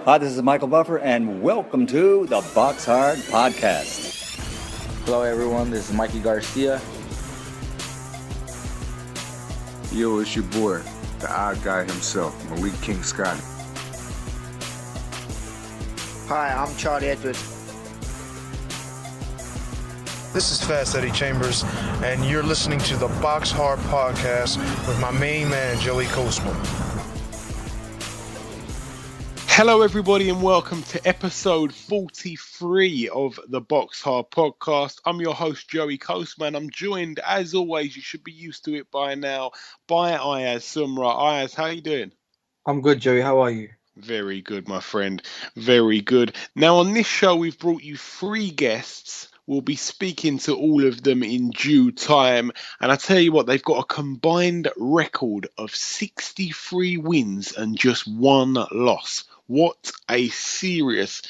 Hi, this is Michael Buffer, and welcome to the BoxHard Podcast. Hello, everyone. This is Mikey Garcia. Yo, it's your boy, the odd guy himself, Malik King Scotty. Hi, I'm Charlie Edwards. This is Fast Eddie Chambers, and you're listening to the BoxHard Podcast with my main man, Joey Coastman. Hello, everybody, and welcome to episode 43 of the BoxHard Podcast. I'm your host, Joey Coastman. I'm joined, as always, you should be used to it by now, by Ayaz Sumra. Ayaz, how are you doing? I'm good, Joey. How are you? Very good, my friend. Very good. Now, on this show, we've brought you 3 guests. We'll be speaking to all of them in due time. And I tell you what, they've got a combined record of 63 wins and just 1 loss. What a serious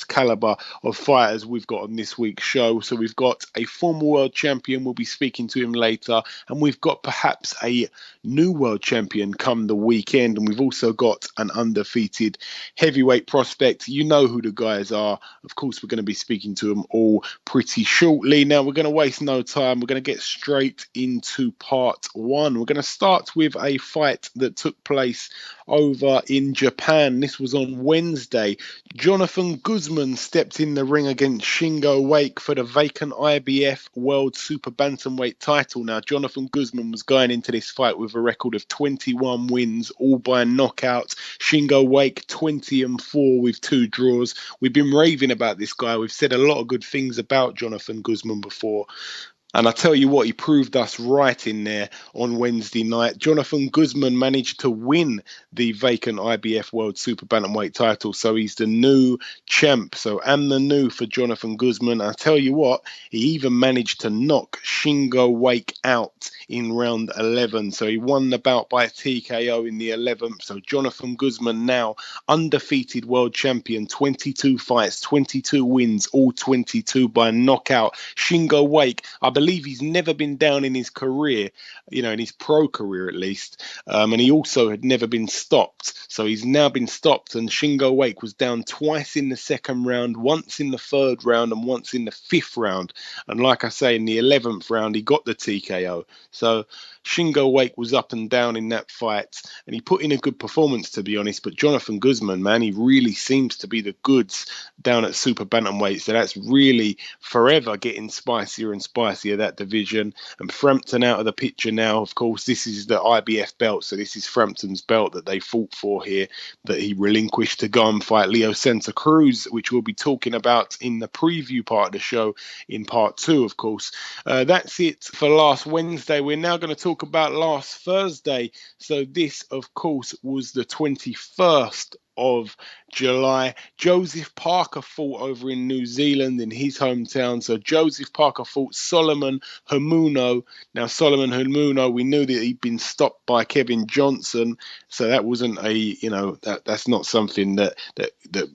caliber of fighters we've got on this week's show. So we've got a former world champion, we'll be speaking to him later, and we've got perhaps a new world champion come the weekend, and we've also got an undefeated heavyweight prospect. You know who the guys are. Of course, we're going to be speaking to them all pretty shortly. Now, we're going to waste no time. We're going to get straight into part 1. We're going to start with a fight that took place over in Japan. This was on Wednesday. Jonathan Guzman stepped in the ring against Shingo Wake for the vacant IBF World Super Bantamweight title. Now, Jonathan Guzman was going into this fight with a record of 21 wins, all by knockout. Shingo Wake 20-4 with 2 draws. We've been raving about this guy. We've said a lot of good things about Jonathan Guzman before. And I tell you what, he proved us right in there on Wednesday night. Jonathan Guzman managed to win the vacant IBF World Super Bantamweight title. So he's the new champ. So I'm the new for Jonathan Guzman. I tell you what, he even managed to knock Shingo Wake out in round 11. So he won the bout by TKO in the 11th. So Jonathan Guzman now undefeated world champion, 22 fights, 22 wins, all 22 by knockout. Shingo Wake, I believe he's never been down in his career, in his pro career at least. And he also had never been stopped. So he's now been stopped. And Shingo Wake was down twice in the second round, once in the third round and once in the 5th round. And like I say, in the 11th round, he got the TKO. So Shingo Wake was up and down in that fight, and he put in a good performance, to be honest. But Jonathan Guzman, man, he really seems to be the goods down at Super Bantamweight. So that's really forever getting spicier and spicier, that division. And Frampton out of the picture now. Of course, this is the IBF belt. So this is Frampton's belt that they fought for here, that he relinquished to go and fight Leo Santa Cruz, which we'll be talking about in the preview part of the show in part 2, of course. That's it for last Wednesday. We're now going to talk about last Thursday. So this, of course, was the 21st of July. Joseph Parker fought over in New Zealand in his hometown. So Joseph Parker fought Solomon Hamuno. Now Solomon Hamuno, we knew that he'd been stopped by Kevin Johnson, so that wasn't that's not something that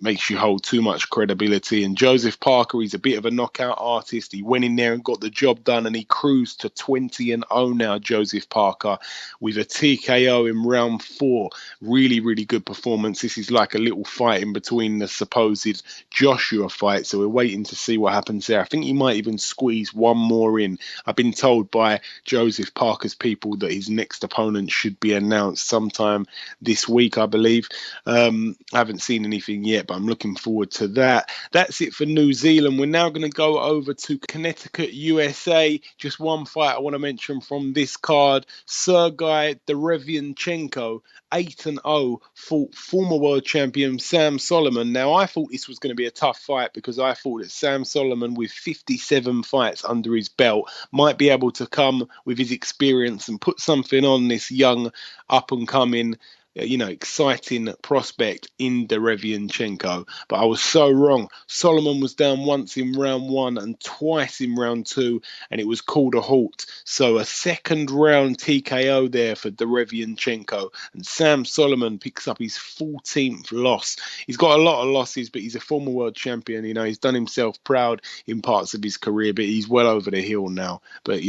makes you hold too much credibility. And Joseph Parker, he's a bit of a knockout artist. He went in there and got the job done, and he cruised to 20-0 now, Joseph Parker, with a TKO in round 4. Really, really good performance. This is like a little fight in between the supposed Joshua fight, so we're waiting to see what happens there. I think he might even squeeze one more in. I've been told by Joseph Parker's people that his next opponent should be announced sometime this week, I believe. I haven't seen anything yet, but I'm looking forward to that. That's it for New Zealand. We're now going to go over to Connecticut, USA. Just one fight I want to mention from this card. Sergey Derevianchenko, 8-0, fought former world champion Sam Solomon. Now, I thought this was going to be a tough fight because I thought that Sam Solomon, with 57 fights under his belt, might be able to come with his experience and put something on this young, up-and-coming, exciting prospect in Derevianchenko. But I was so wrong. Solomon was down once in round 1 and twice in round 2, and it was called a halt. So a second round TKO there for Derevianchenko, and Sam Solomon picks up his 14th loss. He's got a lot of losses, but he's a former world champion. He's done himself proud in parts of his career, but he's well over the hill now. But,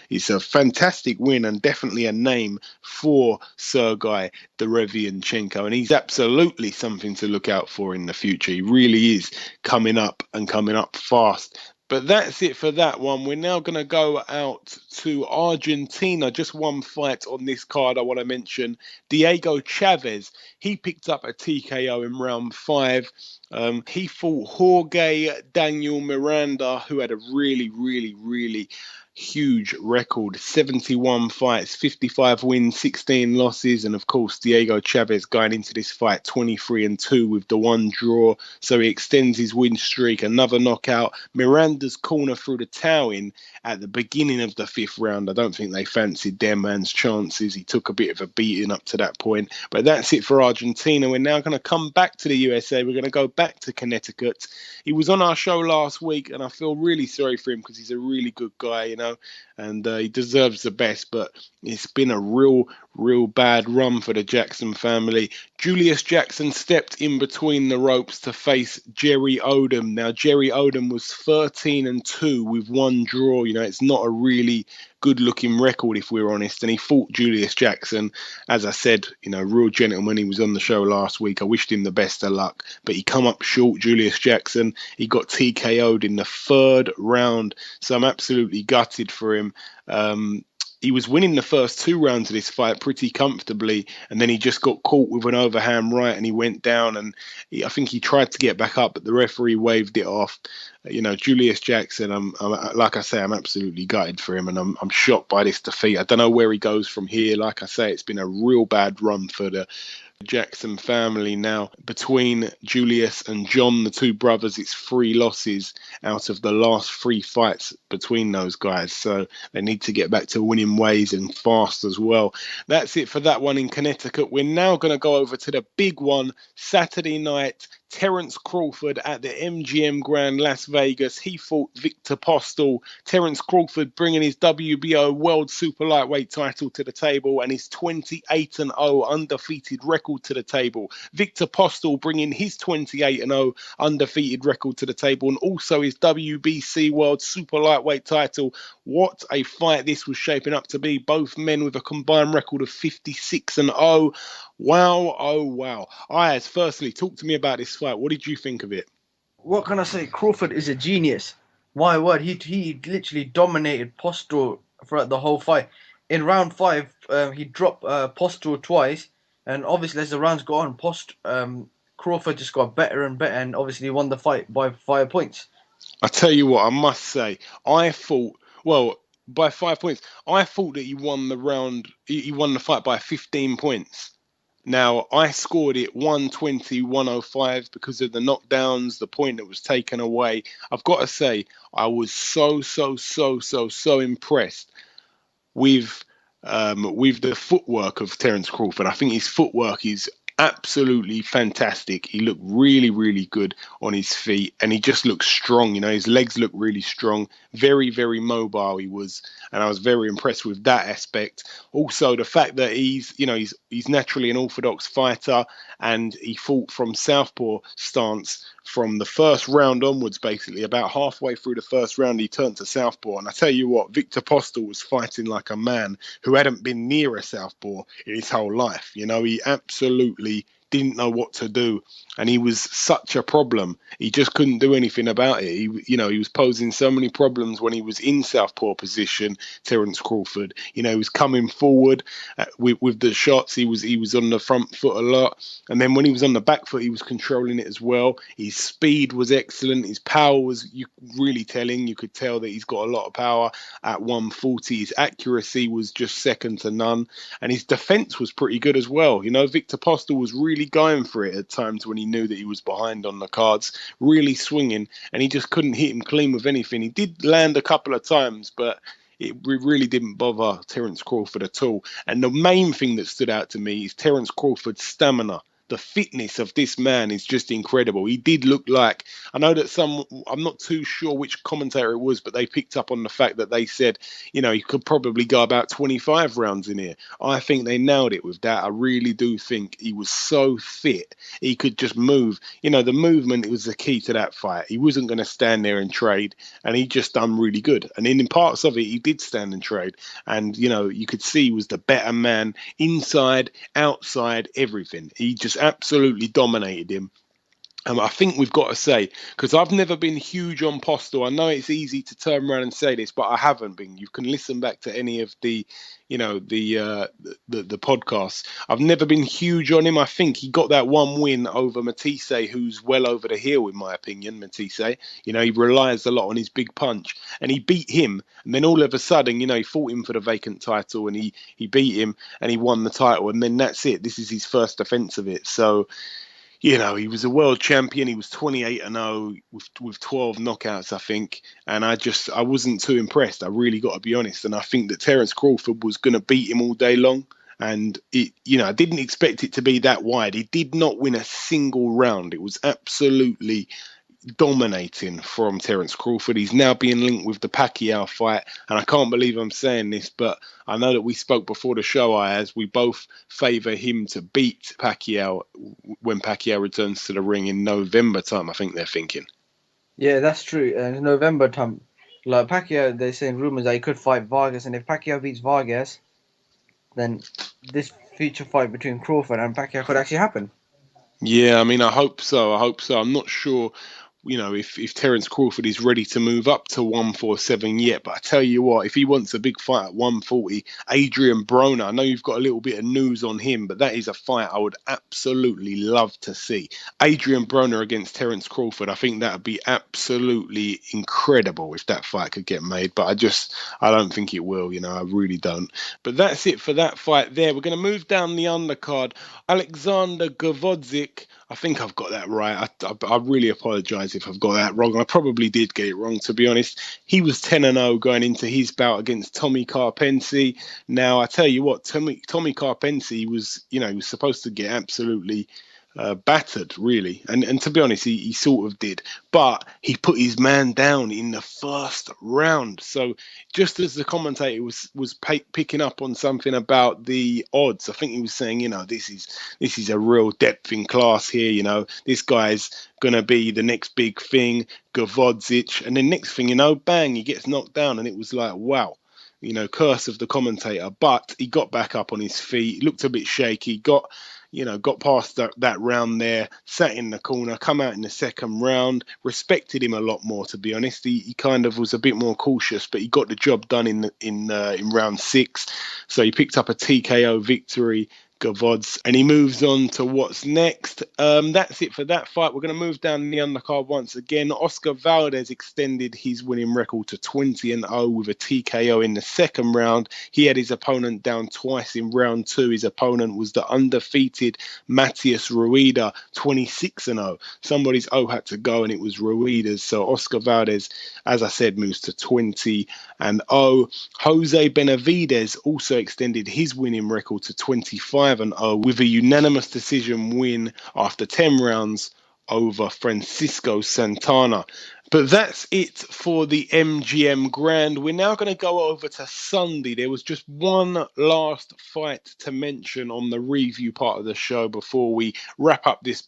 it's a fantastic win and definitely a name for Sergey Derevianchenko. Derevianchenko, and he's absolutely something to look out for in the future. He really is coming up fast. But that's it for that one. We're now going to go out to Argentina. Just one fight on this card I want to mention. Diego Chavez, he picked up a TKO in round 5. He fought Jorge Daniel Miranda, who had a really huge record. 71 fights, 55 wins, 16 losses. And of course, Diego Chavez going into this fight 23-2 with the 1 draw. So he extends his win streak. Another knockout. Miranda's corner threw the towel in at the beginning of the 5th round. I don't think they fancied their man's chances. He took a bit of a beating up to that point. But that's it for Argentina. We're now going to come back to the USA. We're going to go back to Connecticut. He was on our show last week, and I feel really sorry for him because he's a really good guy, you know, and he deserves the best. But it's been a real bad run for the Jackson family. Julius Jackson stepped in between the ropes to face Jerry Odom. Now, Jerry Odom was 13-2 with 1 draw. You know, it's not a really good-looking record, if we're honest. And he fought Julius Jackson. As I said, you know, real gentleman. He was on the show last week. I wished him the best of luck. But he come up short, Julius Jackson. He got TKO'd in the 3rd round. So I'm absolutely gutted for him. He was winning the first 2 rounds of this fight pretty comfortably, and then he just got caught with an overhand right and he went down, and I think he tried to get back up, but the referee waved it off. You know, Julius Jackson, I'm like I say, I'm absolutely gutted for him, and I'm shocked by this defeat. I don't know where he goes from here. Like I say, it's been a real bad run for the Jackson family now. Between Julius and John, the 2 brothers, it's 3 losses out of the last 3 fights between those guys. So they need to get back to winning ways and fast as well. That's it for that one in Connecticut. We're now going to go over to the big one, Saturday night. Terence Crawford at the MGM Grand Las Vegas. He fought Victor Postol. Terence Crawford bringing his WBO World Super Lightweight title to the table and his 28-0 undefeated record to the table. Victor Postol bringing his 28-0 undefeated record to the table and also his WBC World Super Lightweight title. What a fight this was shaping up to be. Both men with a combined record of 56-0. Wow, oh wow. Ayaz, firstly, talk to me about this fight. What did you think of it? What can I say? Crawford is a genius. My word, he literally dominated Postol throughout the whole fight. In round 5, he dropped Postol twice, and obviously as the rounds go on, Crawford just got better and better, and obviously won the fight by 5 points. I tell you what, I must say, I thought, by 5 points, I thought that he won the fight by 15 points. Now, I scored it 120-105 because of the knockdowns, the point that was taken away. I've got to say, I was so impressed with the footwork of Terence Crawford. I think his footwork is absolutely fantastic. He looked really good on his feet, and he just looked strong. You know, his legs look really strong. Very mobile he was, and I was very impressed with that aspect. Also, the fact that he's naturally an orthodox fighter, and he fought from southpaw stance from the first round onwards. Basically, about halfway through the first round, he turned to southpaw. And I tell you what, Victor Postol was fighting like a man who hadn't been near a southpaw in his whole life. You know, he absolutely didn't know what to do, and he was such a problem. He just couldn't do anything about it. He was posing so many problems when he was in southpaw position. Terence Crawford, he was coming forward with the shots. He was on the front foot a lot, and then when he was on the back foot, he was controlling it as well. His speed was excellent. His power was really telling. You could tell that he's got a lot of power at 140. His accuracy was just second to none, and his defense was pretty good as well. Victor Postol was really going for it at times when he knew that he was behind on the cards, really swinging, and he just couldn't hit him clean with anything. He did land a couple of times, but it really didn't bother Terence Crawford at all. And the main thing that stood out to me is Terence Crawford's stamina. the fitness of this man is just incredible. He did look like, I know that I'm not too sure which commentator it was, but they picked up on the fact that they said, he could probably go about 25 rounds in here. I think they nailed it with that. I really do think he was so fit. He could just move. The movement was the key to that fight. He wasn't going to stand there and trade, and he just done really good. And in parts of it, he did stand and trade. And, you could see he was the better man inside, outside, everything. He just absolutely dominated him. I think we've got to say, because I've never been huge on Postal. I know it's easy to turn around and say this, but I haven't been. You can listen back to any of the podcasts. I've never been huge on him. I think he got that one win over Matisse, who's well over the hill, in my opinion. Matisse, he relies a lot on his big punch, and he beat him. And then all of a sudden, he fought him for the vacant title, and he beat him, and he won the title. And then that's it. This is his first defense of it. So, he was a world champion. He was 28-0 with 12 knockouts, I think. And I wasn't too impressed. I really got to be honest. And I think that Terence Crawford was going to beat him all day long. And I didn't expect it to be that wide. He did not win a single round. It was absolutely dominating from Terence Crawford. He's now being linked with the Pacquiao fight, and I can't believe I'm saying this, but I know that we spoke before the show, Ayaz. We both favour him to beat Pacquiao when Pacquiao returns to the ring in November time, I think they're thinking. Yeah, that's true. In November time, like Pacquiao, they're saying rumours that he could fight Vargas, and if Pacquiao beats Vargas, then this future fight between Crawford and Pacquiao could actually happen. Yeah, I hope so. I'm not sure, if Terence Crawford is ready to move up to 147 yet. But I tell you what, if he wants a big fight at 140, Adrian Broner, I know you've got a little bit of news on him, but that is a fight I would absolutely love to see. Adrian Broner against Terence Crawford, I think that would be absolutely incredible if that fight could get made. But I don't think it will, I really don't. But that's it for that fight there. We're going to move down the undercard. Alexander Gavodzic, I think I've got that right. I really apologise if I've got that wrong. I probably did get it wrong, to be honest. He was 10-0 going into his bout against Tommy Karpency. Now, I tell you what, Tommy Karpency was, he was supposed to get absolutely battered, really. And to be honest, he sort of did. But he put his man down in the first round. So just as the commentator was picking up on something about the odds, I think he was saying, this is a real depth in class here. This guy's going to be the next big thing, Gavodzic. And then next thing bang, he gets knocked down. And it was like, wow. Curse of the commentator. But he got back up on his feet, looked a bit shaky, got past that round there, sat in the corner, come out in the second round, respected him a lot more, to be honest. He kind of was a bit more cautious, but he got the job done in round 6. So he picked up a TKO victory, Gavods, and he moves on to what's next. That's it for that fight. We're going to move down the undercard once again. Oscar Valdez extended his winning record to 20-0 with a TKO in the second round. He had his opponent down twice in round 2. His opponent was the undefeated Matias Rueda, 26-0. Somebody's O had to go, and it was Rueda's. So Oscar Valdez, as I said, moves to 20-0. Jose Benavidez also extended his winning record to 25-0 with a unanimous decision win after 10 rounds over Francisco Santana. But that's it for the MGM Grand. We're now going to go over to Sunday. There was just one last fight to mention on the review part of the show before we wrap up this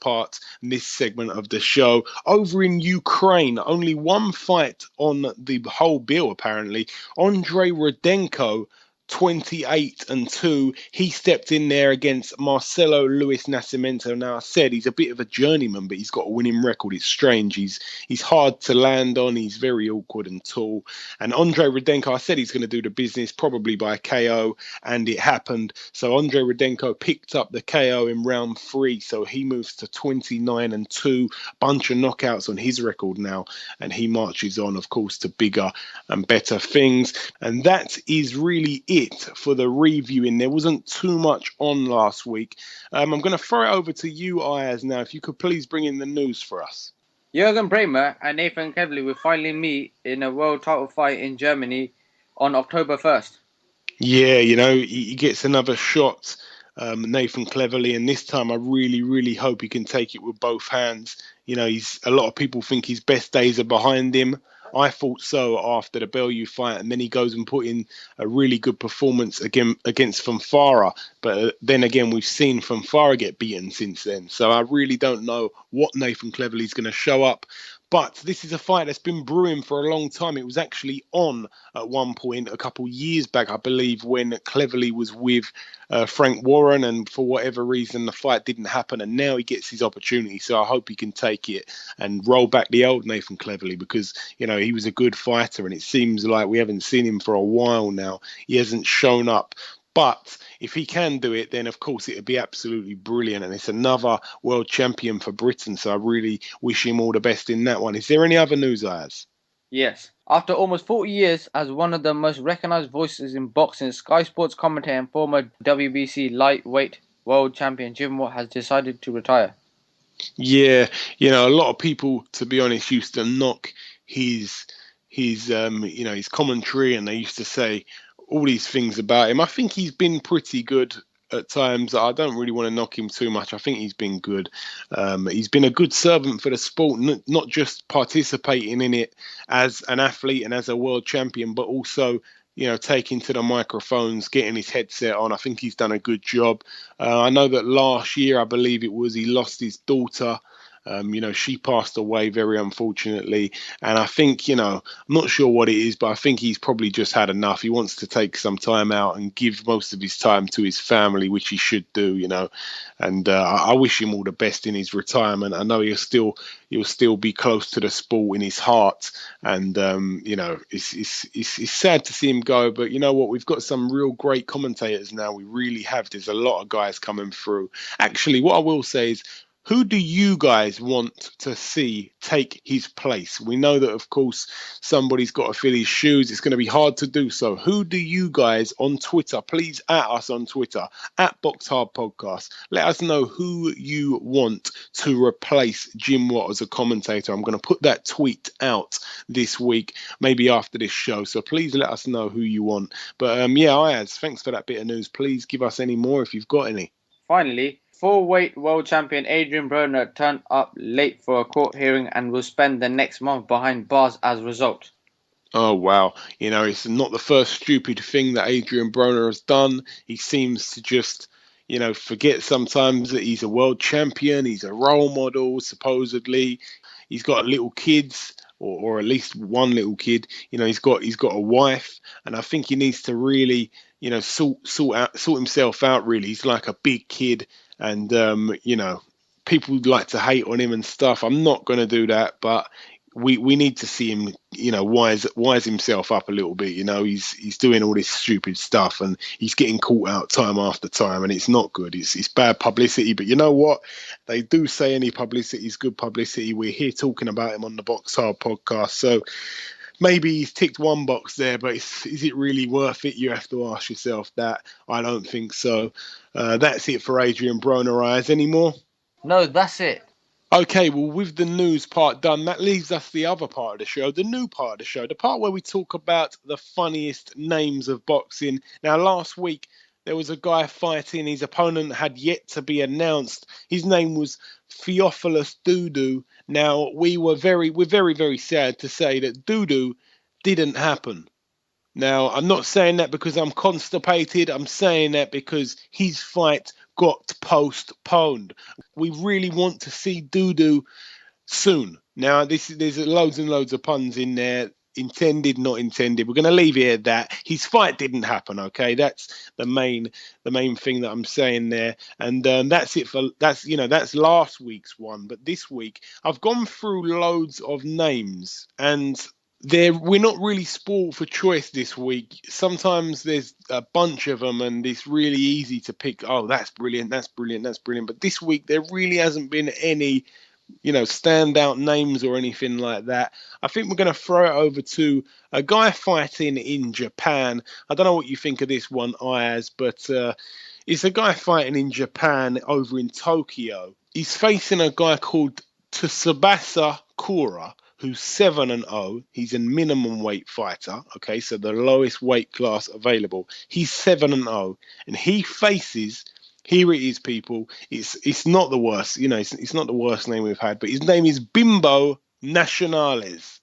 segment of the show. Over in Ukraine, only one fight on the whole bill, apparently. Andre Rudenko, 28-2. He stepped in there against Marcelo Luis Nascimento. Now, I said he's a bit of a journeyman, but he's got a winning record. It's strange. He's hard to land on. He's very awkward and tall. And Andre Rudenko, I said he's going to do the business, probably by KO, and it happened. So Andre Rudenko picked up the KO in round 3, so he moves to 29-2. Bunch of knockouts on his record now, and he marches on, of course, to bigger and better things. And that is really it for the reviewing. There wasn't too much on last week. I'm going to throw it over to you, Ayaz, now. If you could please bring in the news for us. Jürgen Bremer and Nathan Kevley will finally meet in a world title fight in Germany on October 1st. Yeah, he gets another shot Nathan Cleverly, and this time I really, really hope he can take it with both hands. You know, a lot of people think his best days are behind him. I thought so after the Bellew fight, and then he goes and put in a really good performance against Fonfara. But then again, we've seen Fonfara get beaten since then. So I really don't know what Nathan Cleverly's going to show up. But this is a fight that's been brewing for a long time. It was actually on at one point a couple years back, I believe, when Cleverly was with Frank Warren, and for whatever reason the fight didn't happen, and now he gets his opportunity. So I hope he can take it and roll back the old Nathan Cleverly, because, you know, he was a good fighter, and it seems like we haven't seen him for a while now. He hasn't shown up. But if he can do it, then of course it would be absolutely brilliant. And it's another world champion for Britain. So I really wish him all the best in that one. Is there any other news, Ayaz? Yes. After almost 40 years as one of the most recognised voices in boxing, Sky Sports commentator and former WBC Light-Heavyweight world champion Jim Watt has decided to retire. Yeah, you know, a lot of people, to be honest, used to knock his commentary, and they used to say all these things about him. I think he's been pretty good at times. I don't really want to knock him too much. I think he's been good. He's been a good servant for the sport, not just participating in it as an athlete and as a world champion, but also, you know, taking to the microphones, getting his headset on. I think he's done a good job. I know that last year, I believe it was, he lost his daughter. She passed away very unfortunately. And I think, I'm not sure what it is, but I think he's probably just had enough. He wants to take some time out and give most of his time to his family, which he should do, And I wish him all the best in his retirement. I know he'll still be close to the sport in his heart. And, it's sad to see him go. But you know what? We've got some real great commentators now. We really have. There's a lot of guys coming through. Actually, what I will say is, who do you guys want to see take his place? We know that, of course, somebody's got to fill his shoes. It's going to be hard to do so. Who do you guys on Twitter, please at us on Twitter, at BoxHard Podcast, let us know who you want to replace Jim Watt as a commentator. I'm going to put that tweet out this week, maybe after this show. So please let us know who you want. But Ayaz, thanks for that bit of news. Please give us any more if you've got any. Finally, full-weight world champion Adrian Broner turned up late for a court hearing and will spend the next month behind bars as a result. Oh, wow. It's not the first stupid thing that Adrian Broner has done. He seems to just, forget sometimes that he's a world champion. He's a role model, supposedly. He's got little kids, or at least one little kid. He's got a wife, and I think he needs to really, sort himself out, really. He's like a big kid. And, people like to hate on him and stuff. I'm not going to do that, but we need to see him, wise himself up a little bit. He's doing all this stupid stuff and he's getting caught out time after time, and it's not good. It's bad publicity. But you know what? They do say any publicity is good publicity. We're here talking about him on the BoxHard Podcast. So maybe he's ticked one box there, but is it really worth it? You have to ask yourself that. I don't think so. That's it for Adrian Broner. Ayaz, any more? No, that's it. Okay, well, with the news part done, that leaves us the other part of the show, the new part of the show, the part where we talk about the funniest names of boxing. Now, last week, there was a guy fighting. His opponent had yet to be announced. His name was Theophilus Dudu. Now, we're very, very sad to say that Dudu didn't happen. Now, I'm not saying that because I'm constipated. I'm saying that because his fight got postponed. We really want to see Dudu soon. Now, there's loads and loads of puns in there. Intended, not intended. We're going to leave it at that. His fight didn't happen. Okay, that's the main thing that I'm saying there. And that's it for that's last week's one. But this week I've gone through loads of names, and we're not really spoiled for choice this week. Sometimes there's a bunch of them, and it's really easy to pick. Oh, that's brilliant. That's brilliant. That's brilliant. But this week there really hasn't been any standout names or anything like that. I think we're going to throw it over to a guy fighting in Japan. I don't know what you think of this one, Ayaz, but it's a guy fighting in Japan over in Tokyo. He's facing a guy called Tsubasa Kura, who's 7-0. He's a minimum weight fighter. Okay, so the lowest weight class available. He's 7-0, and he faces Here it is, people. It's not the worst. It's not the worst name we've had, but his name is Bimbo Nacionales.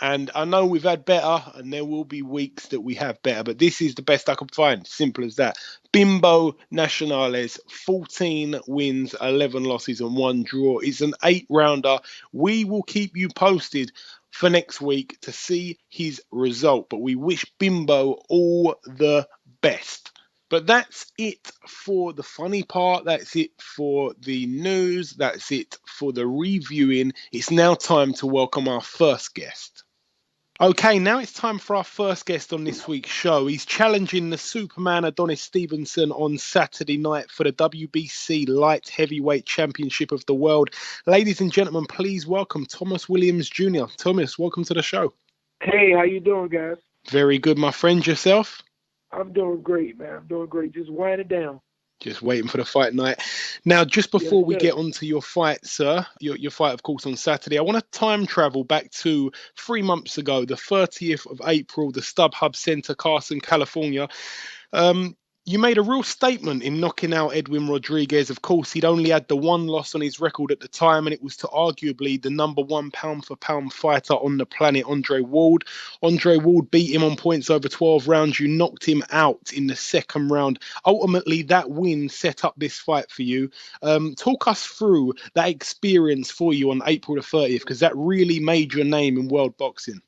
And I know we've had better, and there will be weeks that we have better, but this is the best I could find. Simple as that. Bimbo Nacionales, 14 wins, 11 losses, and 1 draw. It's an 8-rounder. We will keep you posted for next week to see his result, but we wish Bimbo all the best. But that's it for the funny part. That's it for the news. That's it for the reviewing. It's now time to welcome our first guest. Okay, now it's time for our first guest on this week's show. He's challenging the Superman Adonis Stevenson on Saturday night for the WBC Light-Heavyweight Championship of the World. Ladies and gentlemen, please welcome Thomas Williams Jr. Thomas, welcome to the show. Hey, how you doing, guys? Very good, my friend. Yourself? I'm doing great, man. I'm doing great. Just winding down. Just waiting for the fight night. Now, just before we get on to your fight, sir, your fight, of course, on Saturday, I want to time travel back to 3 months ago, the 30th of April, the StubHub Center, Carson, California. You made a real statement in knocking out Edwin Rodriguez. Of course, he'd only had the 1 loss on his record at the time, and it was to arguably the #1 pound-for-pound fighter on the planet, Andre Ward. Andre Ward beat him on points over 12 rounds. You knocked him out in the 2nd round. Ultimately, that win set up this fight for you. Talk us through that experience for you on April the 30th, because that really made your name in world boxing.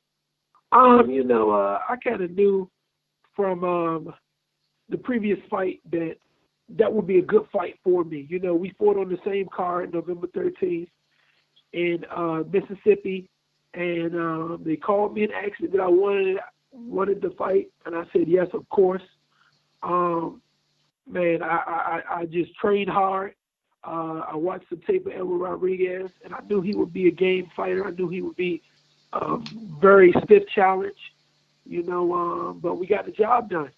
I kind of knew from the previous fight that would be a good fight for me. We fought on the same card November 13th in Mississippi, and they called me and asked me that I wanted the fight, and I said yes, of course. Man, I just trained hard. I watched the tape of Edwin Rodriguez, and I knew he would be a game fighter. I knew he would be a very stiff challenge, but we got the job done.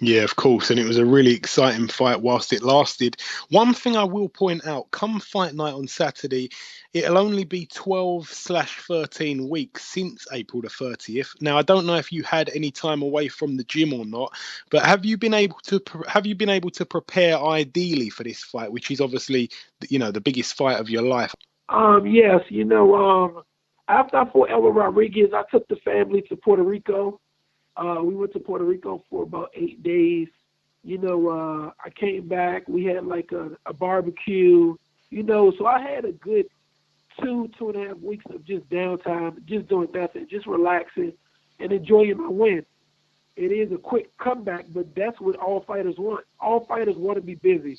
Yeah, of course, and it was a really exciting fight whilst it lasted. One thing I will point out, come fight night on Saturday, it'll only be 12/13 weeks since April the 30th. Now, I don't know if you had any time away from the gym or not, but have you been able to prepare ideally for this fight, which is obviously, the biggest fight of your life? Yes, after I fought Edwin Rodriguez, I took the family to Puerto Rico. We went to Puerto Rico for about 8 days. I came back. We had like a barbecue, so I had a good 2.5 weeks of just downtime, just doing nothing, just relaxing and enjoying my win. It is a quick comeback, but that's what all fighters want. All fighters want to be busy.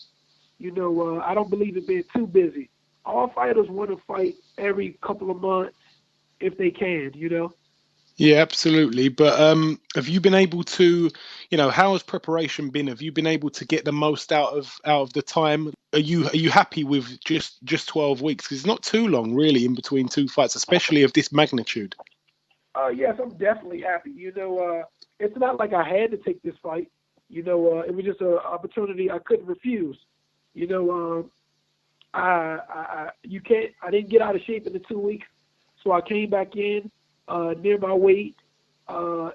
I don't believe in being too busy. All fighters want to fight every couple of months if they can, Yeah, absolutely. But have you been able to, how has preparation been? Have you been able to get the most out of the time? Are you happy with just 12 weeks? Because it's not too long, really, in between 2 fights, especially of this magnitude. Yes, I'm definitely happy. It's not like I had to take this fight. It was just an opportunity I couldn't refuse. I didn't get out of shape in the 2 weeks, so I came back in. Near my weight,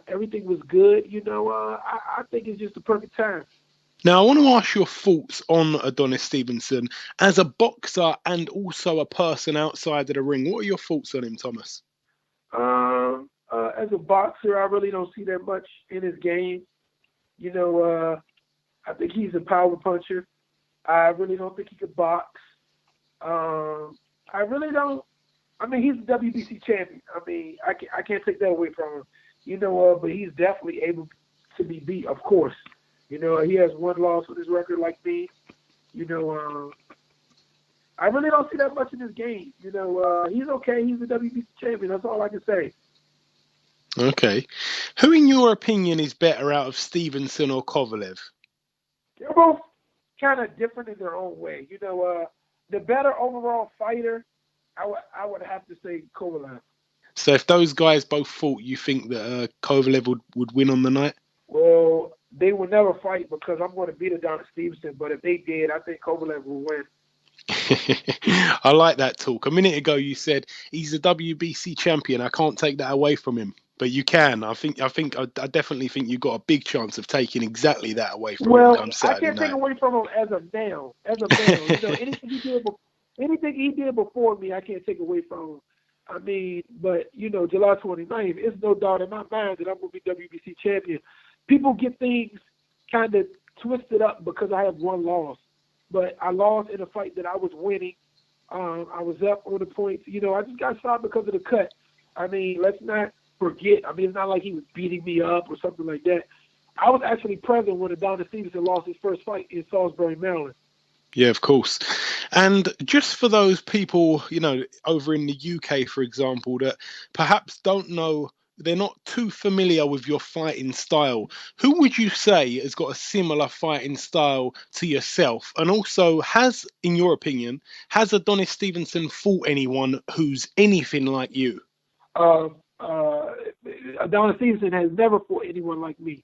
everything was good. I think it's just the perfect time. Now, I want to ask your thoughts on Adonis Stevenson as a boxer and also a person outside of the ring. What are your thoughts on him, Thomas? As a boxer, I really don't see that much in his game. I think he's a power puncher. I really don't think he could box. I really don't. He's the WBC champion. I can't take that away from him. But he's definitely able to be beat, of course. He has 1 loss with his record like me. I really don't see that much in his game. He's okay. He's the WBC champion. That's all I can say. Okay. Who, in your opinion, is better out of Stevenson or Kovalev? They're both kind of different in their own way. The better overall fighter, I would have to say Kovalev. So if those guys both fought, you think that Kovalev would win on the night? Well, they will never fight because I'm going to beat Adonis Stevenson. But if they did, I think Kovalev will win. I like that talk. A minute ago, you said he's the WBC champion. I can't take that away from him. but you can. I definitely think you got a big chance of taking exactly that away from him Well, come I Saturday can't take night. away from him as of now. You know, anything he did before me, I can't take away from him. I mean, but you know, July 29th, it's no doubt in my mind that I'm gonna be WBC champion. People get things kind of twisted up because I have one loss, but I lost in a fight that I was winning. I was up on the points. You know, I just got stopped because of the cut. I mean, let's not forget. I mean, it's not like he was beating me up or something like that. I was actually present when Adonis Stevenson lost his first fight in Salisbury, Maryland. Yeah, of course. And just for those people, you know, over in the UK, for example, that perhaps don't know, they're not too familiar with your fighting style, who would you say has got a similar fighting style to yourself? And also, in your opinion, has Adonis Stevenson fought anyone who's anything like you? Adonis Stevenson has never fought anyone like me.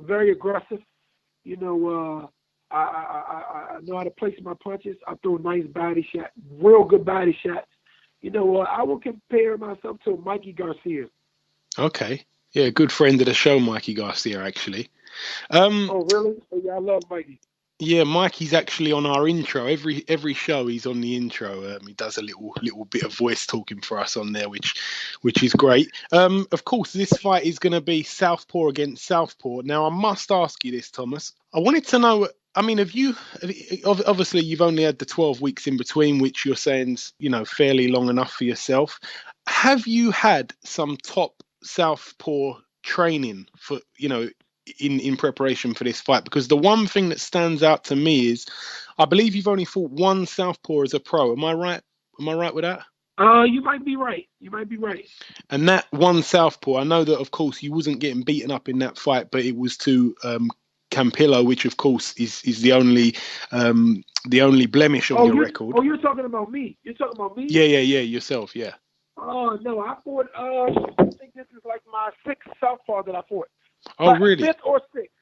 Very aggressive. You know, I know how to place my punches. I throw nice body shots, real good body shots. You know, I will compare myself to Mikey Garcia. Okay. Yeah, good friend of the show, Mikey Garcia, actually. Oh, really? Oh, yeah, I love Mikey. Yeah, Mikey's actually on our intro. Every show he's on the intro. He does a little bit of voice talking for us on there, which is great. Of course, this fight is going to be Southpaw against Southpaw. Now, I must ask you this, Thomas. I wanted to know. I mean, obviously you've only had the 12 weeks in between, which you're saying's, you know, fairly long enough for yourself. Have you had some top Southpaw training for, you know, in preparation for this fight? Because the one thing that stands out to me is I believe you've only fought one Southpaw as a pro. Am I right with that? You might be right. And that one Southpaw, I know that of course you wasn't getting beaten up in that fight, but it was to Campillo, which of course is the only blemish on your record. Oh, you're talking about me. Yeah, yourself, yeah. Oh no, I fought. I think this is like my sixth Southpaw that I fought. Oh, really? Fifth or sixth.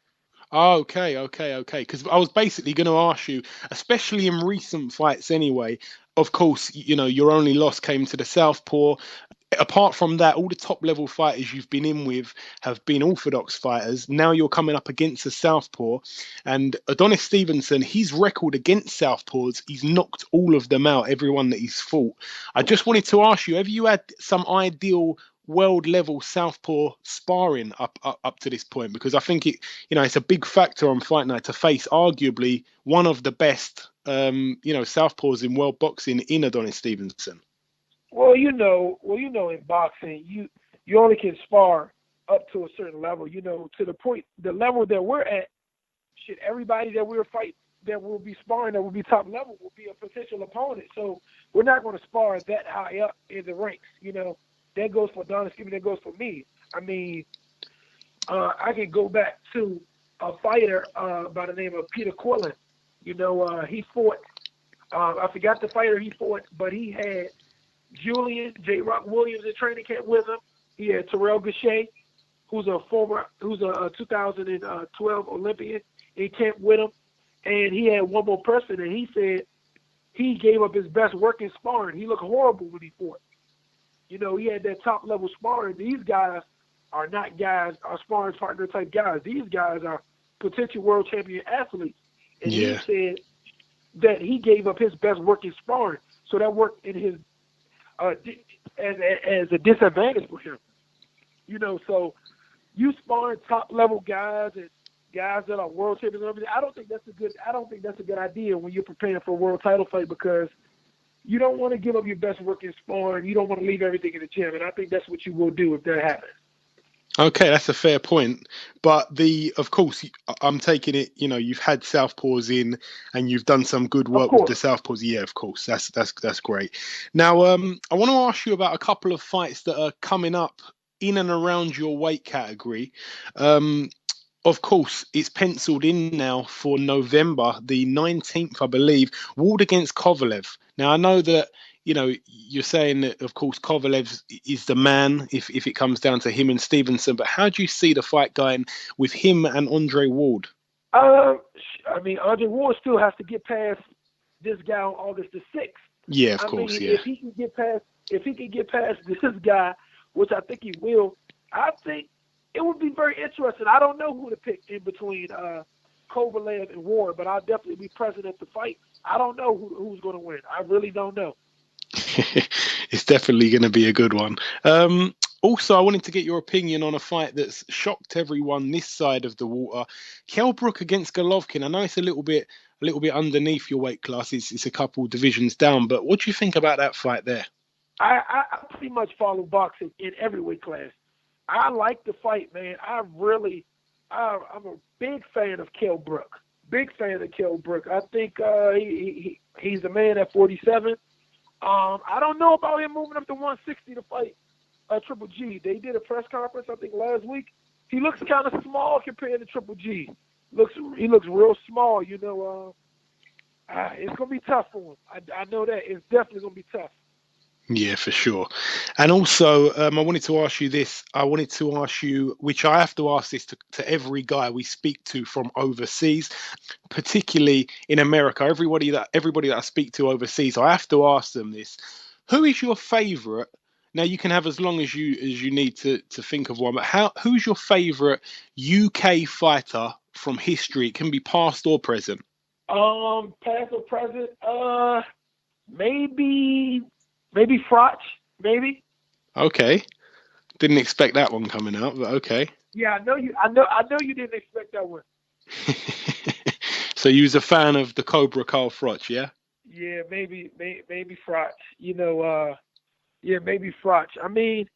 Oh, okay. Because I was basically going to ask you, especially in recent fights anyway, of course, you know, your only loss came to the Southpaw. Apart from that, all the top level fighters you've been in with have been orthodox fighters. Now you're coming up against a Southpaw, and Adonis Stevenson, his record against Southpaws, he's knocked all of them out, everyone that he's fought. I just wanted to ask you, have you had some ideal world level Southpaw sparring up to this point? Because I think it's a big factor on fight night to face arguably one of the best Southpaws in world boxing in Adonis Stevenson. Well, you know, in boxing, you only can spar up to a certain level. You know, to the point, the level that we're at, everybody that we're fighting, that will be sparring, that will be top level, will be a potential opponent. So we're not going to spar that high up in the ranks. You know, that goes for Adonis Stevenson, that goes for me. I mean, I can go back to a fighter by the name of Peter Quillen. You know, he fought. I forgot the fighter he fought, but he had Julian J. Rock Williams in training camp with him. He had Terrell Gachet, who's a 2012 Olympian, in camp with him. And he had one more person, and he said he gave up his best work in sparring. He looked horrible when he fought. You know, he had that top-level sparring. These guys are not guys, are sparring partner type guys. These guys are potential world champion athletes. And he said that he gave up his best work in sparring. So that worked in his as a disadvantage for him. You know, so you sparring top-level guys and guys that are world champions and everything, I don't think that's a good idea when you're preparing for a world title fight, because you don't want to give up your best work in sparring. You don't want to leave everything in the gym, and I think that's what you will do if that happens. Okay, that's a fair point. But of course, I'm taking it, you know, you've had Southpaws in and you've done some good work with the Southpaws. Yeah, of course. That's great. Now, I want to ask you about a couple of fights that are coming up in and around your weight category. Of course, it's penciled in now for November the 19th, I believe, Ward against Kovalev. Now, I know that, you know, you're saying that, of course, Kovalev is the man if it comes down to him and Stevenson. But how do you see the fight going with him and Andre Ward? I mean, Andre Ward still has to get past this guy on August the 6th. Yeah, of course, yeah. If he can get past this guy, which I think he will, I think it would be very interesting. I don't know who to pick in between Kovalev and Ward, but I'll definitely be present at the fight. I don't know who's going to win. I really don't know. It's definitely going to be a good one. Also, I wanted to get your opinion on a fight that's shocked everyone this side of the water. Kell Brook against Golovkin. I know it's a little bit underneath your weight class. It's a couple divisions down, but what do you think about that fight there? I pretty much follow boxing in every weight class. I like the fight, man. I'm a big fan of Kell Brook. Big fan of Kell Brook. I think he's a man at 47. I don't know about him moving up to 160 to fight Triple G. They did a press conference, I think, last week. He looks kind of small compared to Triple G. He looks real small, you know. It's going to be tough for him. I know that. It's definitely going to be tough. Yeah, for sure. And also, I wanted to ask you this. I wanted to ask you, which I have to ask this to every guy we speak to from overseas, particularly in America. Everybody that I speak to overseas, I have to ask them this. Who is your favourite? Now, you can have as long as you need to think of one, but who's your favourite UK fighter from history? It can be past or present. Past or present? Maybe Frotch, maybe. Okay. Didn't expect that one coming out, but okay. Yeah, I know you didn't expect that one. So you was a fan of the Cobra Carl Frotch, yeah? Yeah, maybe Frotch. You know, yeah, maybe Frotch. I mean,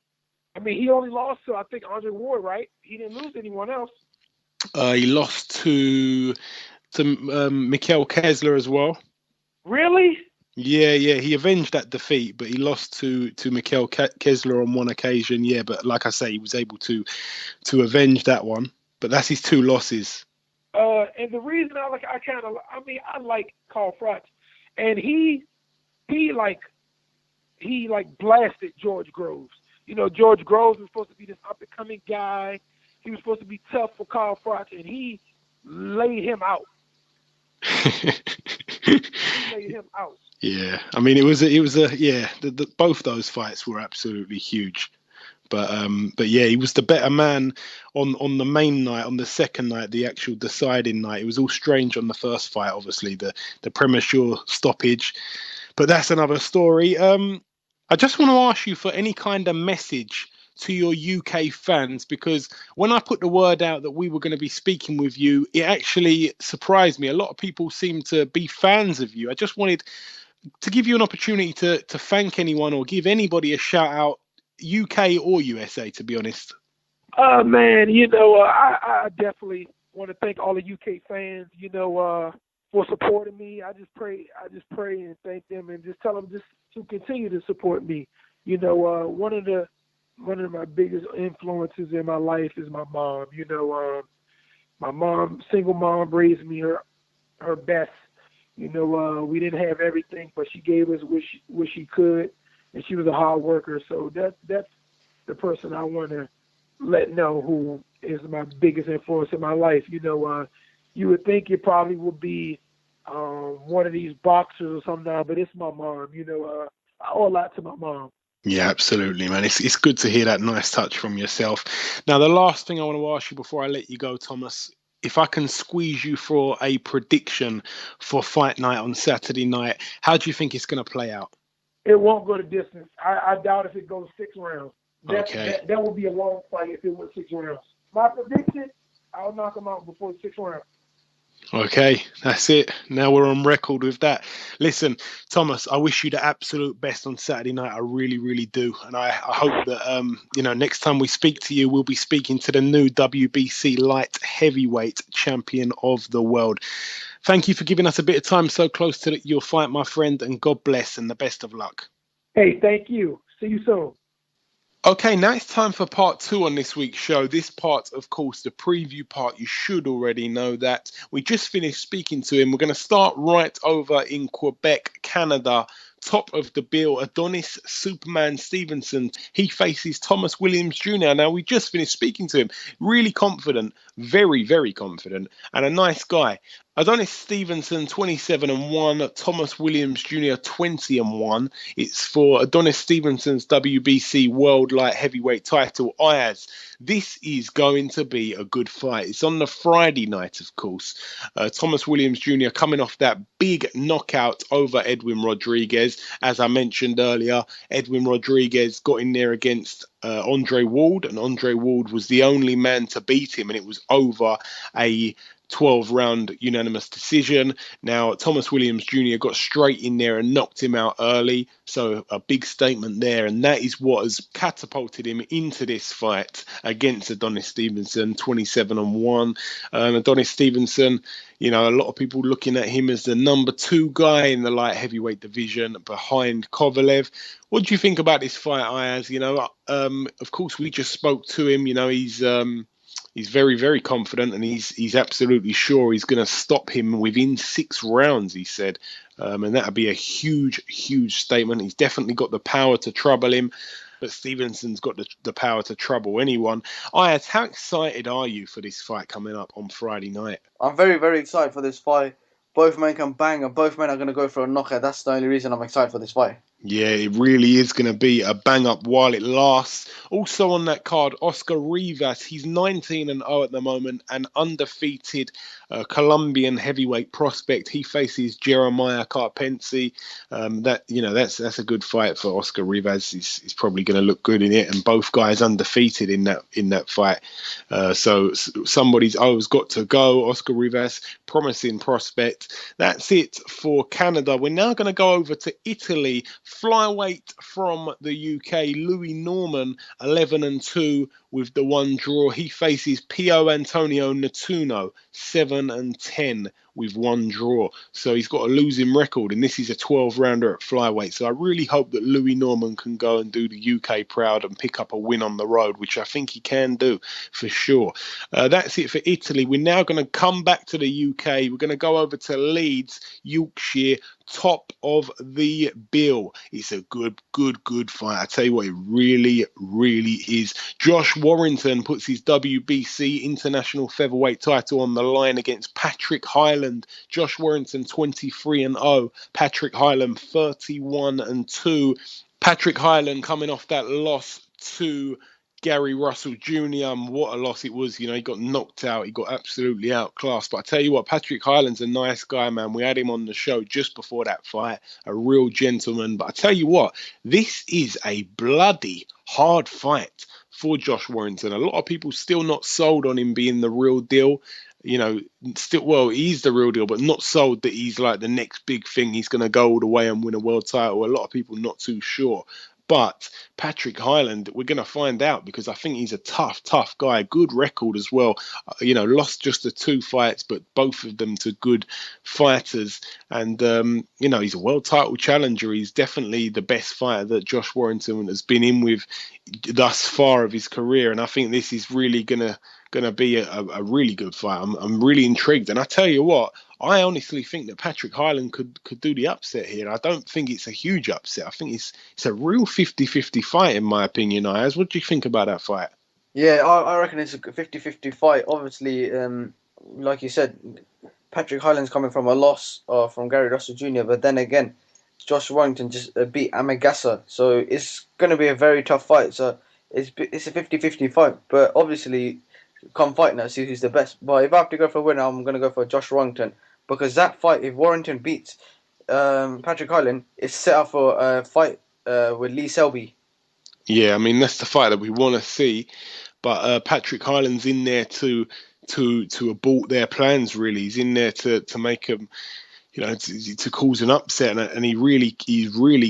he only lost to, I think, Andre Ward, right? He didn't lose to anyone else. He lost to Mikhail Kessler as well. Really? Yeah. He avenged that defeat, but he lost to Mikhail Kessler on one occasion. Yeah, but like I say, he was able to avenge that one. But that's his two losses. And the reason I like Carl Frotch, and he blasted George Groves. You know, George Groves was supposed to be this up and coming guy. He was supposed to be tough for Carl Frotch, and he laid him out. Yeah, I mean, it was both those fights were absolutely huge, but yeah, he was the better man on the main night. On the second night, the actual deciding night, it was all strange on the first fight, obviously the premature stoppage, but that's another story. I just want to ask you for any kind of message to your UK fans, because when I put the word out that we were going to be speaking with you, it actually surprised me. A lot of people seem to be fans of you. I just wanted to give you an opportunity to thank anyone or give anybody a shout out, UK or USA, to be honest. Man, you know, I definitely want to thank all the UK fans, you know, for supporting me. I just pray and thank them and just tell them just to continue to support me. You know, one of my biggest influences in my life is my mom. You know, my mom, single mom, raised me her best. You know, we didn't have everything, but she gave us what she could, and she was a hard worker. So that's the person I want to let know who is my biggest influence in my life. You know, you would think it probably would be one of these boxers or something now, but it's my mom. You know, I owe a lot to my mom. Yeah, absolutely, man. It's good to hear that nice touch from yourself. Now, the last thing I want to ask you before I let you go, Thomas, if I can squeeze you for a prediction for fight night on Saturday night, how do you think it's going to play out? It won't go the distance. I doubt if it goes 6 rounds. That would be a long fight if it went 6 rounds. My prediction, I'll knock him out before 6 rounds. Okay, that's it. Now we're on record with that. Listen, Thomas, I wish you the absolute best on Saturday night. I really, really do. And I hope that, next time we speak to you, we'll be speaking to the new WBC Light-Heavyweight champion of the world. Thank you for giving us a bit of time so close to your fight, my friend, and God bless and the best of luck. Hey, thank you. See you soon. Okay, now it's time for part 2 on this week's show. This part, of course, the preview part, you should already know that. We just finished speaking to him. We're going to start right over in Quebec, Canada. Top of the bill, Adonis Superman Stevenson. He faces Thomas Williams Jr. Now, we just finished speaking to him. Really confident, very, very confident and a nice guy. Adonis Stevenson, 27-1. Thomas Williams Jr., 20-1. It's for Adonis Stevenson's WBC World Light Heavyweight title. Ayaz, this is going to be a good fight. It's on the Friday night, of course. Thomas Williams Jr. coming off that big knockout over Edwin Rodriguez. As I mentioned earlier, Edwin Rodriguez got in there against Andre Ward, and Andre Ward was the only man to beat him, and it was over a 12-round unanimous decision. Now, Thomas Williams Jr. got straight in there and knocked him out early, so a big statement there, and that is what has catapulted him into this fight against Adonis Stevenson, 27-1. Adonis Stevenson, you know, a lot of people looking at him as the number 2 guy in the light heavyweight division behind Kovalev. What do you think about this fight, Ayaz? You know, of course, we just spoke to him. You know, he's very, very confident, and he's absolutely sure he's going to stop him within 6 rounds, he said. And that would be a huge, huge statement. He's definitely got the power to trouble him, but Stevenson's got the power to trouble anyone. Ayaz, how excited are you for this fight coming up on Friday night? I'm very, very excited for this fight. Both men can bang, and both men are going to go for a knockout. That's the only reason I'm excited for this fight. Yeah, it really is going to be a bang-up while it lasts. Also on that card, Oscar Rivas. He's 19-0 at the moment, an undefeated Colombian heavyweight prospect. He faces Jeremiah Carpensi. That's a good fight for Oscar Rivas. He's probably going to look good in it, and both guys undefeated in that fight. So somebody's always got to go. Oscar Rivas, promising prospect. That's it for Canada. We're now going to go over to Italy. Flyweight from the UK, Louis Norman, 11-2 with the 1 draw. He faces Pio Antonio Natuno, 7-10 with 1 draw. So he's got a losing record, and this is a 12-rounder at flyweight. So I really hope that Louis Norman can go and do the UK proud and pick up a win on the road, which I think he can do for sure. That's it for Italy. We're now going to come back to the UK. We're going to go over to Leeds, Yorkshire, top of the bill. It's a good fight. I tell you what, it really, really is. Josh Warrington puts his WBC International Featherweight title on the line against Patrick Hyland. Josh Warrington 23-0. Patrick Hyland 31-2. Patrick Hyland coming off that loss to Gary Russell Jr. and what a loss it was. You know, he got knocked out. He got absolutely outclassed. But I tell you what, Patrick Hyland's a nice guy, man. We had him on the show just before that fight. A real gentleman. But I tell you what, this is a bloody hard fight for Josh Warrington. A lot of people still not sold on him being the real deal. You know, he's the real deal, but not sold that he's like the next big thing. He's going to go all the way and win a world title. A lot of people not too sure. But Patrick Hyland, we're going to find out, because I think he's a tough guy. Good record as well. You know, lost just the 2 fights, but both of them to good fighters. And, you know, he's a world title challenger. He's definitely the best fighter that Josh Warrington has been in with thus far of his career. And I think this is really going to be a really good fight. I'm really intrigued. And I tell you what, I honestly think that Patrick Hyland could do the upset here. I don't think it's a huge upset. I think it's a real 50-50 fight, in my opinion, Ayaz. What do you think about that fight? Yeah, I reckon it's a 50-50 fight. Obviously, like you said, Patrick Hyland's coming from a loss from Gary Russell Jr., but then again, Josh Warrington just beat Amagasa. So it's going to be a very tough fight. So it's a 50-50 fight. But obviously, come fight now, see who's the best. But if I have to go for a winner, I'm going to go for Josh Warrington. Because that fight, if Warrington beats Patrick Hyland, it's set up for a fight with Lee Selby. Yeah, I mean, that's the fight that we want to see. But Patrick Hyland's in there to abort their plans, really. He's in there to make them, you know, to cause an upset. And he really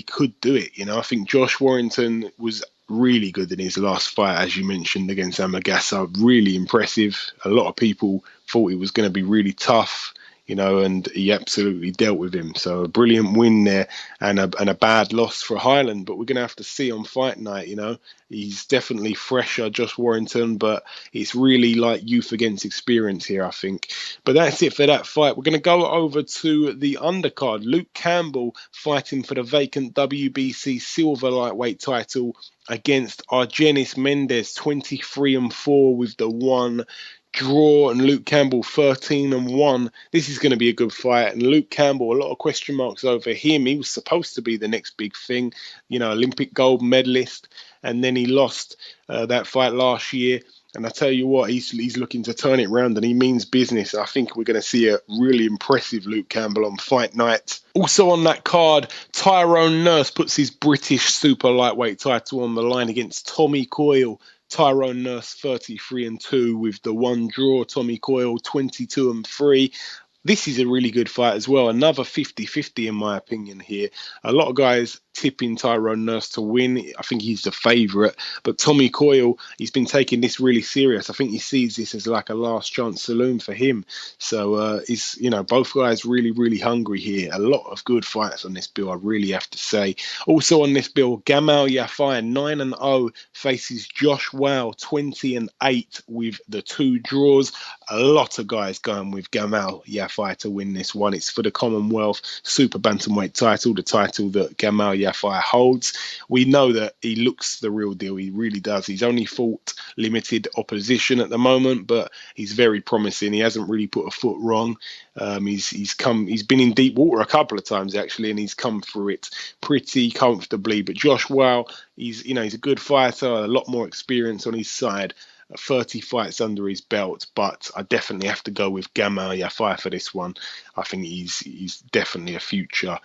could do it. You know, I think Josh Warrington was really good in his last fight, as you mentioned, against Amagasa. Really impressive. A lot of people thought it was going to be really tough. You know, and he absolutely dealt with him. So a brilliant win there, and a bad loss for Hyland. But we're going to have to see on fight night, you know. He's definitely fresher, Josh Warrington, but it's really like youth against experience here, I think. But that's it for that fight. We're going to go over to the undercard. Luke Campbell fighting for the vacant WBC Silver Lightweight title against Argenis Mendez, 23-4 with the 1 draw, and Luke Campbell 13-1. This is going to be a good fight. And Luke Campbell, a lot of question marks over him. He was supposed to be the next big thing, Olympic gold medalist, and then he lost that fight last year. And I tell you what, he's looking to turn it around, and he means business. I think we're going to see a really impressive Luke Campbell on fight night. Also on that card, Tyrone Nurse puts his British super lightweight title on the line against Tommy Coyle. Tyrone Nurse 33-2 with the one draw. Tommy Coyle 22-3. This is a really good fight as well. Another 50-50 in my opinion here. A lot of guys tipping Tyrone Nurse to win. I think he's the favourite. But Tommy Coyle, he's been taking this really serious. I think he sees this as like a last chance saloon for him. So both guys really, really hungry here. A lot of good fights on this bill, I really have to say. Also on this bill, Gamal Yafai 9-0 faces Josh Wow 20-8 with the two draws. A lot of guys going with Gamal Yafai to win this one. It's for the Commonwealth Super Bantamweight title, the title that Gamal Yafai holds. We know that he looks the real deal. He really does. He's only fought limited opposition at the moment, but he's very promising. He hasn't really put a foot wrong. He's been in deep water a couple of times actually, and he's come through it pretty comfortably. But Josh Wow, he's a good fighter, a lot more experience on his side. 30 fights under his belt, but I definitely have to go with Gamal Yafai for this one. I think he's definitely a future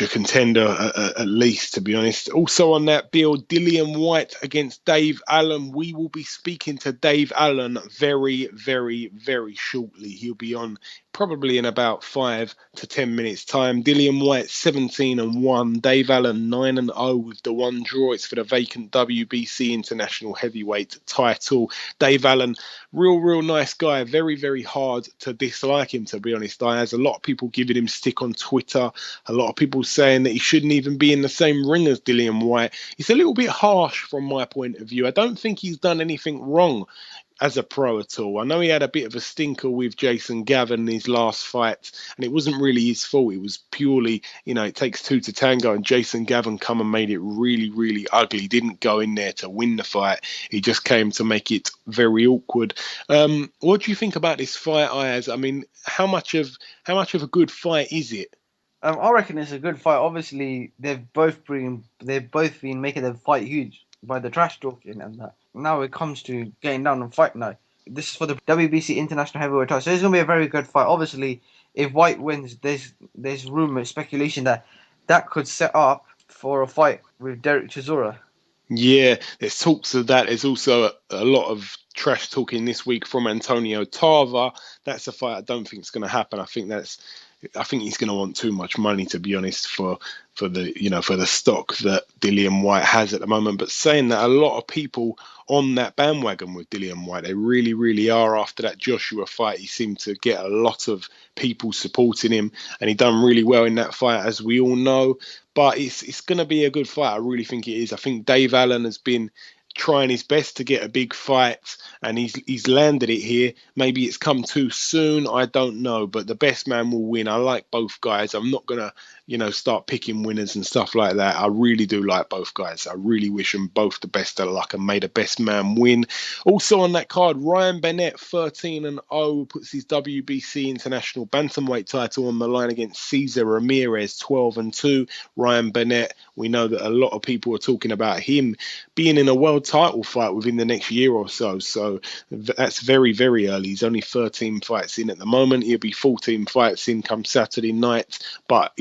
contender at least, to be honest. Also on that bill, Dillian Whyte against Dave Allen. We will be speaking to Dave Allen very, very, very shortly. He'll be on probably in about 5 to 10 minutes time. Dillian Whyte 17-1, Dave Allen 9-0 with the one draw. It's for the vacant WBC International Heavyweight title. Dave Allen, real nice guy. Very, very hard to dislike him, to be honest. There's a lot of people giving him stick on Twitter. A lot of people saying that he shouldn't even be in the same ring as Dillian Whyte. It's a little bit harsh from my point of view. I don't think he's done anything wrong as a pro at all. I know he had a bit of a stinker with Jason Gavin in his last fight, and it wasn't really his fault. It was purely, it takes two to tango, and Jason Gavin come and made it really, really ugly. He didn't go in there to win the fight. He just came to make it very awkward. What do you think about this fight, Ayaz? I mean, how much of a good fight is it? I reckon it's a good fight. Obviously, they've both been making the fight huge by the trash talking and that. Now it comes to getting down and fight night. This is for the WBC International Heavyweight title. So it's going to be a very good fight. Obviously, if White wins, there's rumour, speculation that could set up for a fight with Dereck Chisora. Yeah, there's talks of that. There's also a lot of trash talking this week from Antonio Tarver. That's a fight I don't think is going to happen. I think he's going to want too much money, to be honest, for the stock that Dillian Whyte has at the moment. But saying that, a lot of people on that bandwagon with Dillian Whyte, they really, really are. After that Joshua fight, he seemed to get a lot of people supporting him, and he done really well in that fight, as we all know. But it's going to be a good fight. I really think it is. I think Dave Allen has been trying his best to get a big fight, and he's landed it here. Maybe it's come too soon, I don't know, but the best man will win. I like both guys. I'm not gonna start picking winners and stuff like that. I really do like both guys. I really wish them both the best of luck and may the best man win. Also on that card, Ryan Bennett 13-0 puts his WBC International Bantamweight title on the line against Cesar Ramirez 12-2. Ryan Bennett, we know that a lot of people are talking about him being in a world title fight within the next year or so. So that's very, very early. He's only 13 fights in at the moment. He'll be 14 fights in come Saturday night. But,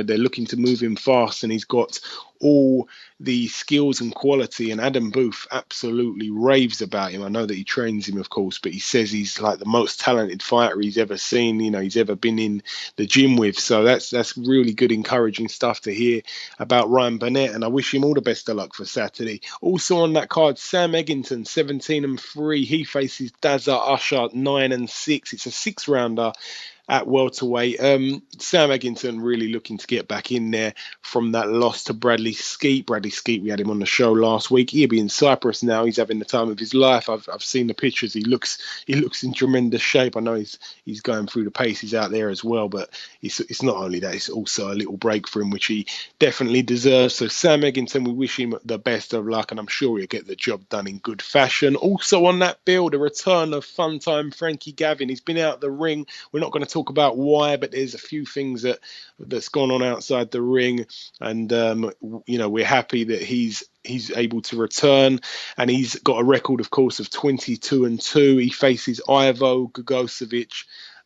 they're looking to move him fast, and he's got all the skills and quality, and Adam Booth absolutely raves about him. I know that he trains him, of course, but he says he's like the most talented fighter he's ever seen, he's ever been in the gym with. So that's really good, encouraging stuff to hear about Ryan Burnett, and I wish him all the best of luck for Saturday. Also on that card, Sam Eggington 17-3. He faces Dazza Usher 9-6. It's a 6-rounder. at welterweight. Sam Egginton really looking to get back in there from that loss to Bradley Skeet. Bradley Skeet, we had him on the show last week. He'll be in Cyprus now. He's having the time of his life. I've seen the pictures. He looks in tremendous shape. I know he's going through the paces out there as well, but it's not only that, it's also a little break for him, which he definitely deserves. So Sam Egginton, we wish him the best of luck, and I'm sure he'll get the job done in good fashion. Also on that bill, the return of Funtime Frankie Gavin. He's been out the ring. We're not going to talk about why, but there's a few things that's gone on outside the ring, and we're happy that he's able to return, and he's got a record, of course, of 22-2. He faces Ivo Gogosevic,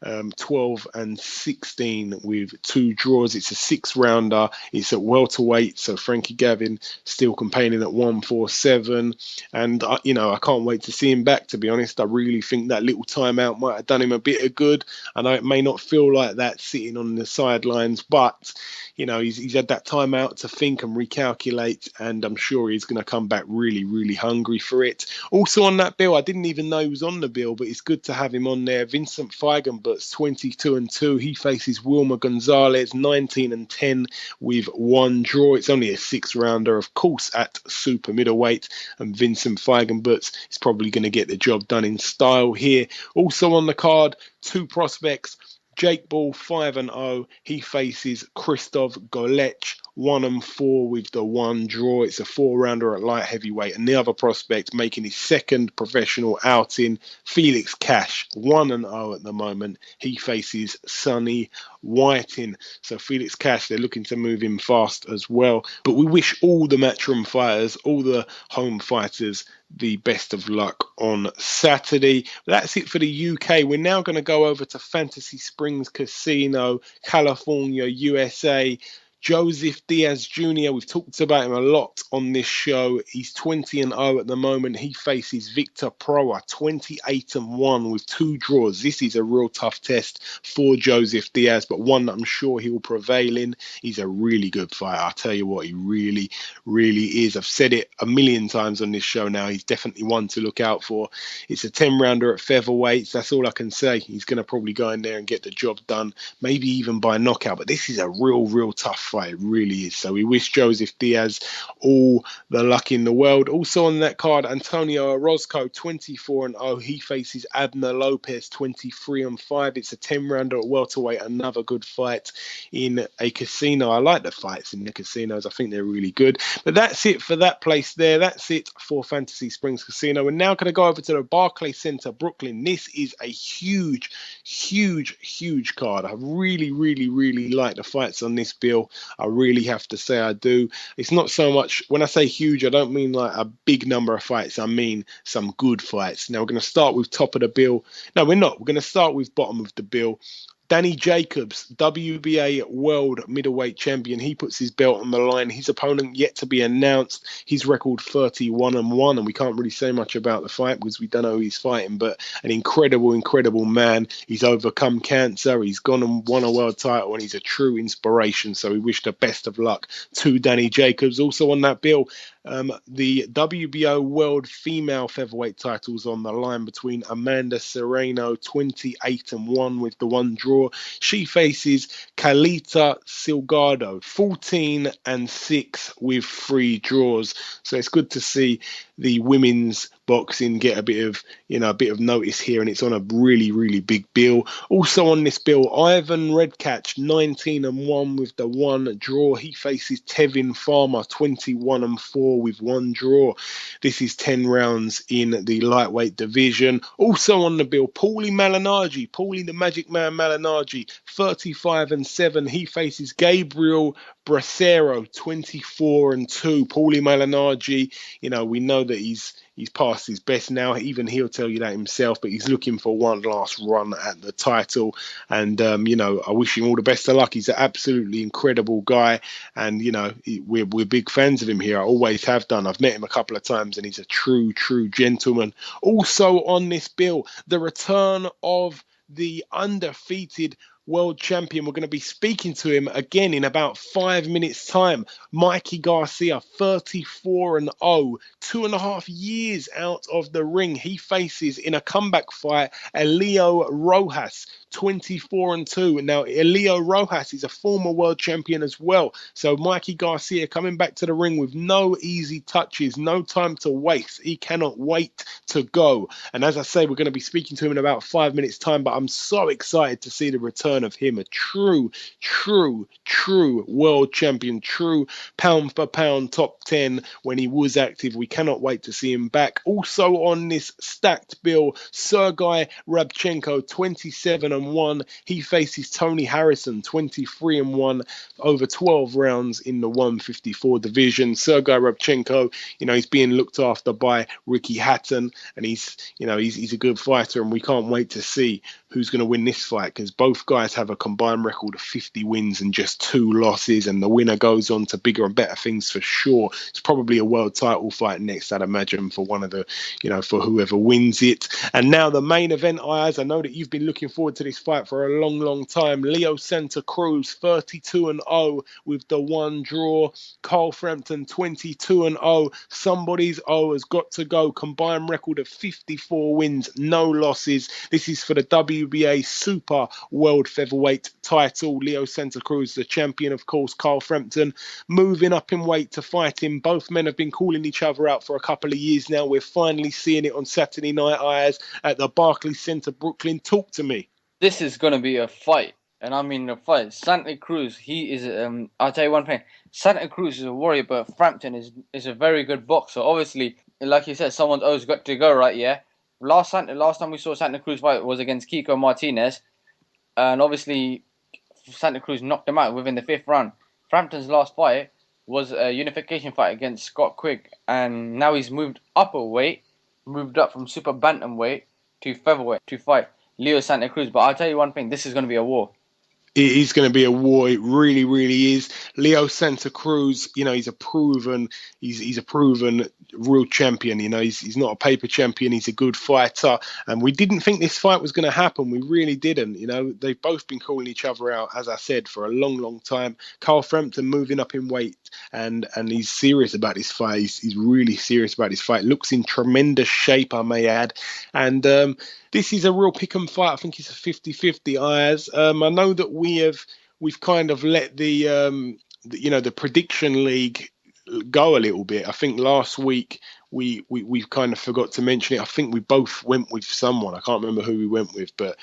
12-16 with 2 draws. It's a 6-rounder. It's at welterweight, so Frankie Gavin still campaigning at 147. And I can't wait to see him back. To be honest, I really think that little timeout might have done him a bit of good. I know it may not feel like that sitting on the sidelines, but he's had that time out to think and recalculate, and I'm sure he's going to come back really, really hungry for it. Also on that bill, I didn't even know he was on the bill, but it's good to have him on there. Vincent Feigenbert's 22-2. He faces Wilmer Gonzalez, 19-10 with 1 draw. It's only a 6-rounder, of course, at super middleweight, and Vincent Feigenbert's is probably going to get the job done in style here. Also on the card, 2 prospects. Jake Ball, 5-0. He faces Christoph Golech, 1-4 with the 1 draw. It's a 4-rounder at light heavyweight. And the other prospect making his second professional outing, Felix Cash, 1-0 at the moment. He faces Sonny Whiting. So Felix Cash, they're looking to move him fast as well. But we wish all the Matchroom fighters, all the home fighters, the best of luck on Saturday. That's it for the UK. We're now going to go over to Fantasy Springs Casino, California, USA. Joseph Diaz Jr., we've talked about him a lot on this show. He's 20-0 at the moment. He faces Victor Proa, 28-1 with 2 draws. This is a real tough test for Joseph Diaz, but one that I'm sure he will prevail in. He's a really good fighter. I'll tell you what, he really, really is. I've said it a million times on this show now. He's definitely one to look out for. It's a 10-rounder at featherweights. That's all I can say. He's going to probably go in there and get the job done, maybe even by knockout, but this is a real, real tough fight. It really is. So we wish Joseph Diaz all the luck in the world. Also on that card, Antonio Orozco, 24-0. He faces Abner Lopez, 23-5. It's a 10-rounder at welterweight. Another good fight in a casino. I like the fights in the casinos. I think they're really good. But that's it for that place there. That's it for Fantasy Springs Casino. We're now going to go over to the Barclays Center, Brooklyn. This is a huge, huge, huge card. I really, really, really like the fights on this bill. I really have to say I do. It's not so much, when I say huge, I don't mean like a big number of fights. I mean some good fights. Now we're going to start with top of the bill. No, we're not. We're going to start with bottom of the bill. Danny Jacobs, WBA World Middleweight Champion. He puts his belt on the line. His opponent yet to be announced. His record 31-1, and we can't really say much about the fight because we don't know who he's fighting, but an incredible, incredible man. He's overcome cancer. He's gone and won a world title, and he's a true inspiration. So we wish the best of luck to Danny Jacobs. Also on that bill, the WBO World Female Featherweight titles on the line between Amanda Serrano, 28-1 with the 1 draw. She faces Kalita Silgado, 14-6 with 3 draws. So it's good to see the women's boxing get a bit of notice here, and it's on a really, really big bill. Also on this bill, Ivan Redkach, 19-1 with the 1 draw. He faces Tevin Farmer, 21-4 with 1 draw. This is 10 rounds in the lightweight division. Also on the bill, Paulie the Magic Man Malignaggi, 35-7. He faces Gabriel Bracero, 24-2. Paulie Malignaggi, we know that he's past his best now. Even he'll tell you that himself, but he's looking for one last run at the title. And, I wish him all the best of luck. He's an absolutely incredible guy. And, we're big fans of him here. I always have done. I've met him a couple of times, and he's a true, true gentleman. Also on this bill, the return of the undefeated world champion. We're going to be speaking to him again in about 5 minutes' time. Mikey Garcia, 34-0, 2.5 years out of the ring. He faces in a comeback fight Elio Rojas, 24-2. Now, Elio Rojas is a former world champion as well. So Mikey Garcia coming back to the ring with no easy touches, no time to waste. He cannot wait to go. And as I say, we're going to be speaking to him in about 5 minutes' time, but I'm so excited to see the return of him, a true world champion, true pound for pound top 10 when he was active. We cannot wait to see him back. Also on this stacked bill, Sergey Rabchenko, 27-1. He faces Tony Harrison, 23-1, over 12 rounds in the 154 division. Sergey Rabchenko, he's being looked after by Ricky Hatton, and he's a good fighter, and we can't wait to see who's going to win this fight, because both guys have a combined record of 50 wins and just 2 losses, and the winner goes on to bigger and better things for sure. It's probably a world title fight next, I'd imagine, for one of the, for whoever wins it. And now the main event, Ayaz. I know that you've been looking forward to this fight for a long time. Leo Santa Cruz, 32-0 with the 1 draw. Carl Frampton, 22-0. Somebody's O has got to go. Combined record of 54 wins, no losses. This is for the WBA Super World Featherweight title. Leo Santa Cruz, the champion, of course. Carl Frampton moving up in weight to fight him. Both men have been calling each other out for a couple of years now. We're finally seeing it on Saturday night, Ayaz, at the Barclays Center, Brooklyn. Talk to me. This is going to be a fight. And I mean a fight. Santa Cruz, he is, I'll tell you one thing. Santa Cruz is a warrior, but Frampton is a very good boxer. Obviously, like you said, someone's always got to go, right? Yeah. Last time we saw Santa Cruz fight was against Kiko Martinez. And obviously, Santa Cruz knocked him out within the 5th round. Frampton's last fight was a unification fight against Scott Quigg. And now he's moved up a weight, moved up from super bantamweight to featherweight to fight Leo Santa Cruz. But I'll tell you one thing, this is going to be a war. It is going to be a war. It really is. Leo Santa Cruz, he's a proven real champion. He's not a paper champion. He's a good fighter. And we didn't think this fight was going to happen. We really didn't. They've both been calling each other out, as I said, for a long time. Carl Frampton moving up in weight, and he's serious about this fight. He's really serious about this fight. Looks in tremendous shape, I may add. And this is a real pick and fight. I think it's a 50-50, Ayaz. I know that we've kind of let the prediction league go a little bit. I think last week we kind of forgot to mention it. I think we both went with someone. I can't remember who we went with, but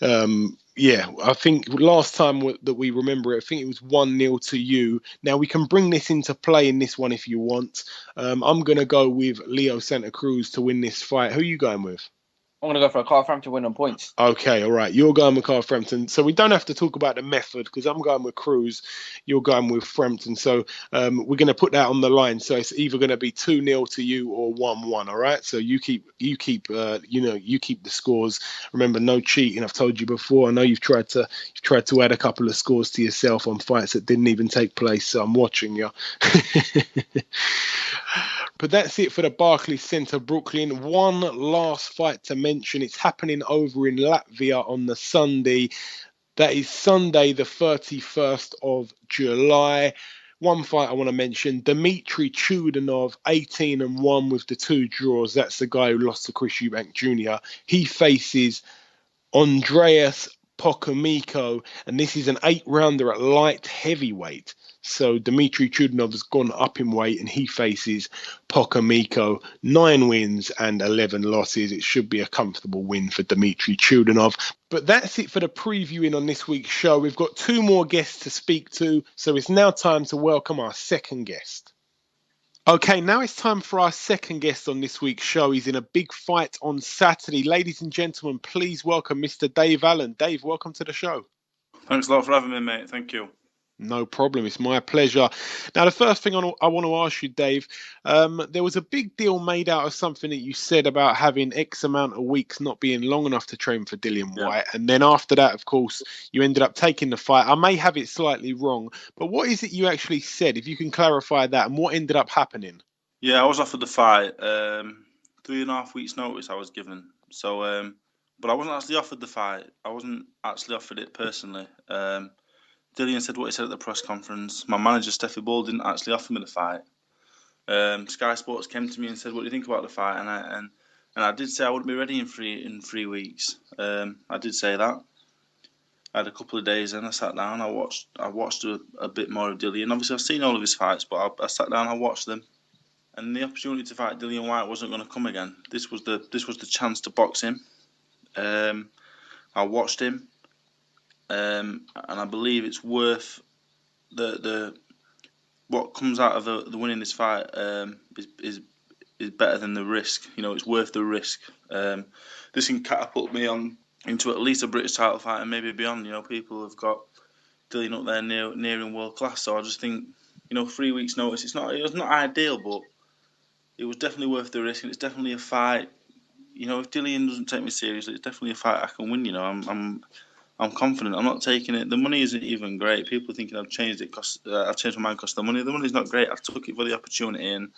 I think last time that we remember it, I think it was 1-0 to you. Now we can bring this into play in this one if you want. I'm going to go with Leo Santa Cruz to win this fight. Who are you going with? I'm going to go for a Carl Frampton win on points. Okay, all right. You're going with Carl Frampton. So we don't have to talk about the method, because I'm going with Cruz. You're going with Frampton. So we're going to put that on the line. So it's either going to be 2-0 to you or 1-1. All right. So you keep the scores. Remember, no cheating. I've told you before. I know you've tried to add a couple of scores to yourself on fights that didn't even take place. So I'm watching you. But that's it for the Barclays Center, Brooklyn. One last fight to mention. It's happening over in Latvia on the Sunday. That is Sunday, the 31st of July. One fight I want to mention, Dmitry Chudanov, 18-1 with the 2 draws. That's the guy who lost to Chris Eubank Jr. He faces Andreas Pokomiko, and this is an 8-rounder at light heavyweight. So Dmitry Chudanov has gone up in weight, and he faces Pokomiko. 9 wins and 11 losses. It should be a comfortable win for Dmitry Chudanov. But that's it for the previewing on this week's show. We've got 2 more guests to speak to, so it's now time to welcome our second guest. Okay, now it's time for our second guest on this week's show. He's in a big fight on Saturday. Ladies and gentlemen, please welcome Mr. Dave Allen. Dave, welcome to the show. Thanks a lot for having me, mate. Thank you. No problem. It's my pleasure. Now, the first thing I want to ask you, Dave, there was a big deal made out of something that you said about having X amount of weeks not being long enough to train for Dillian Whyte. And then after that, of course, you ended up taking the fight. I may have it slightly wrong, but what is it you actually said? If you can clarify that, and what ended up happening? Yeah, I was offered the fight. 3.5 weeks notice I was given. So but I wasn't actually offered the fight. I wasn't actually offered it personally. Dillian said what he said at the press conference. My manager, Steffi Ball, didn't actually offer me the fight. Sky Sports came to me and said, "What do you think about the fight?" And I did say I wouldn't be ready in 3 weeks. I did say that. I had a couple of days and I sat down. I watched a bit more of Dillian. Obviously, I've seen all of his fights, but I sat down. I watched them, and the opportunity to fight Dillian Whyte wasn't going to come again. This was the chance to box him. I watched him, and I believe it's worth the what comes out of the winning this fight is better than the risk. You know, it's worth the risk. This can catapult me on into at least a British title fight and maybe beyond. You know, people have got Dillian up there nearing world class. So I just think, 3 weeks notice. It was not ideal, but it was definitely worth the risk, and it's definitely a fight. If Dillian doesn't take me seriously, it's definitely a fight I can win. I'm confident. I'm not taking it. The money isn't even great. People are thinking I've changed it because I've changed my mind because the money. The money's not great. I took it for the opportunity, and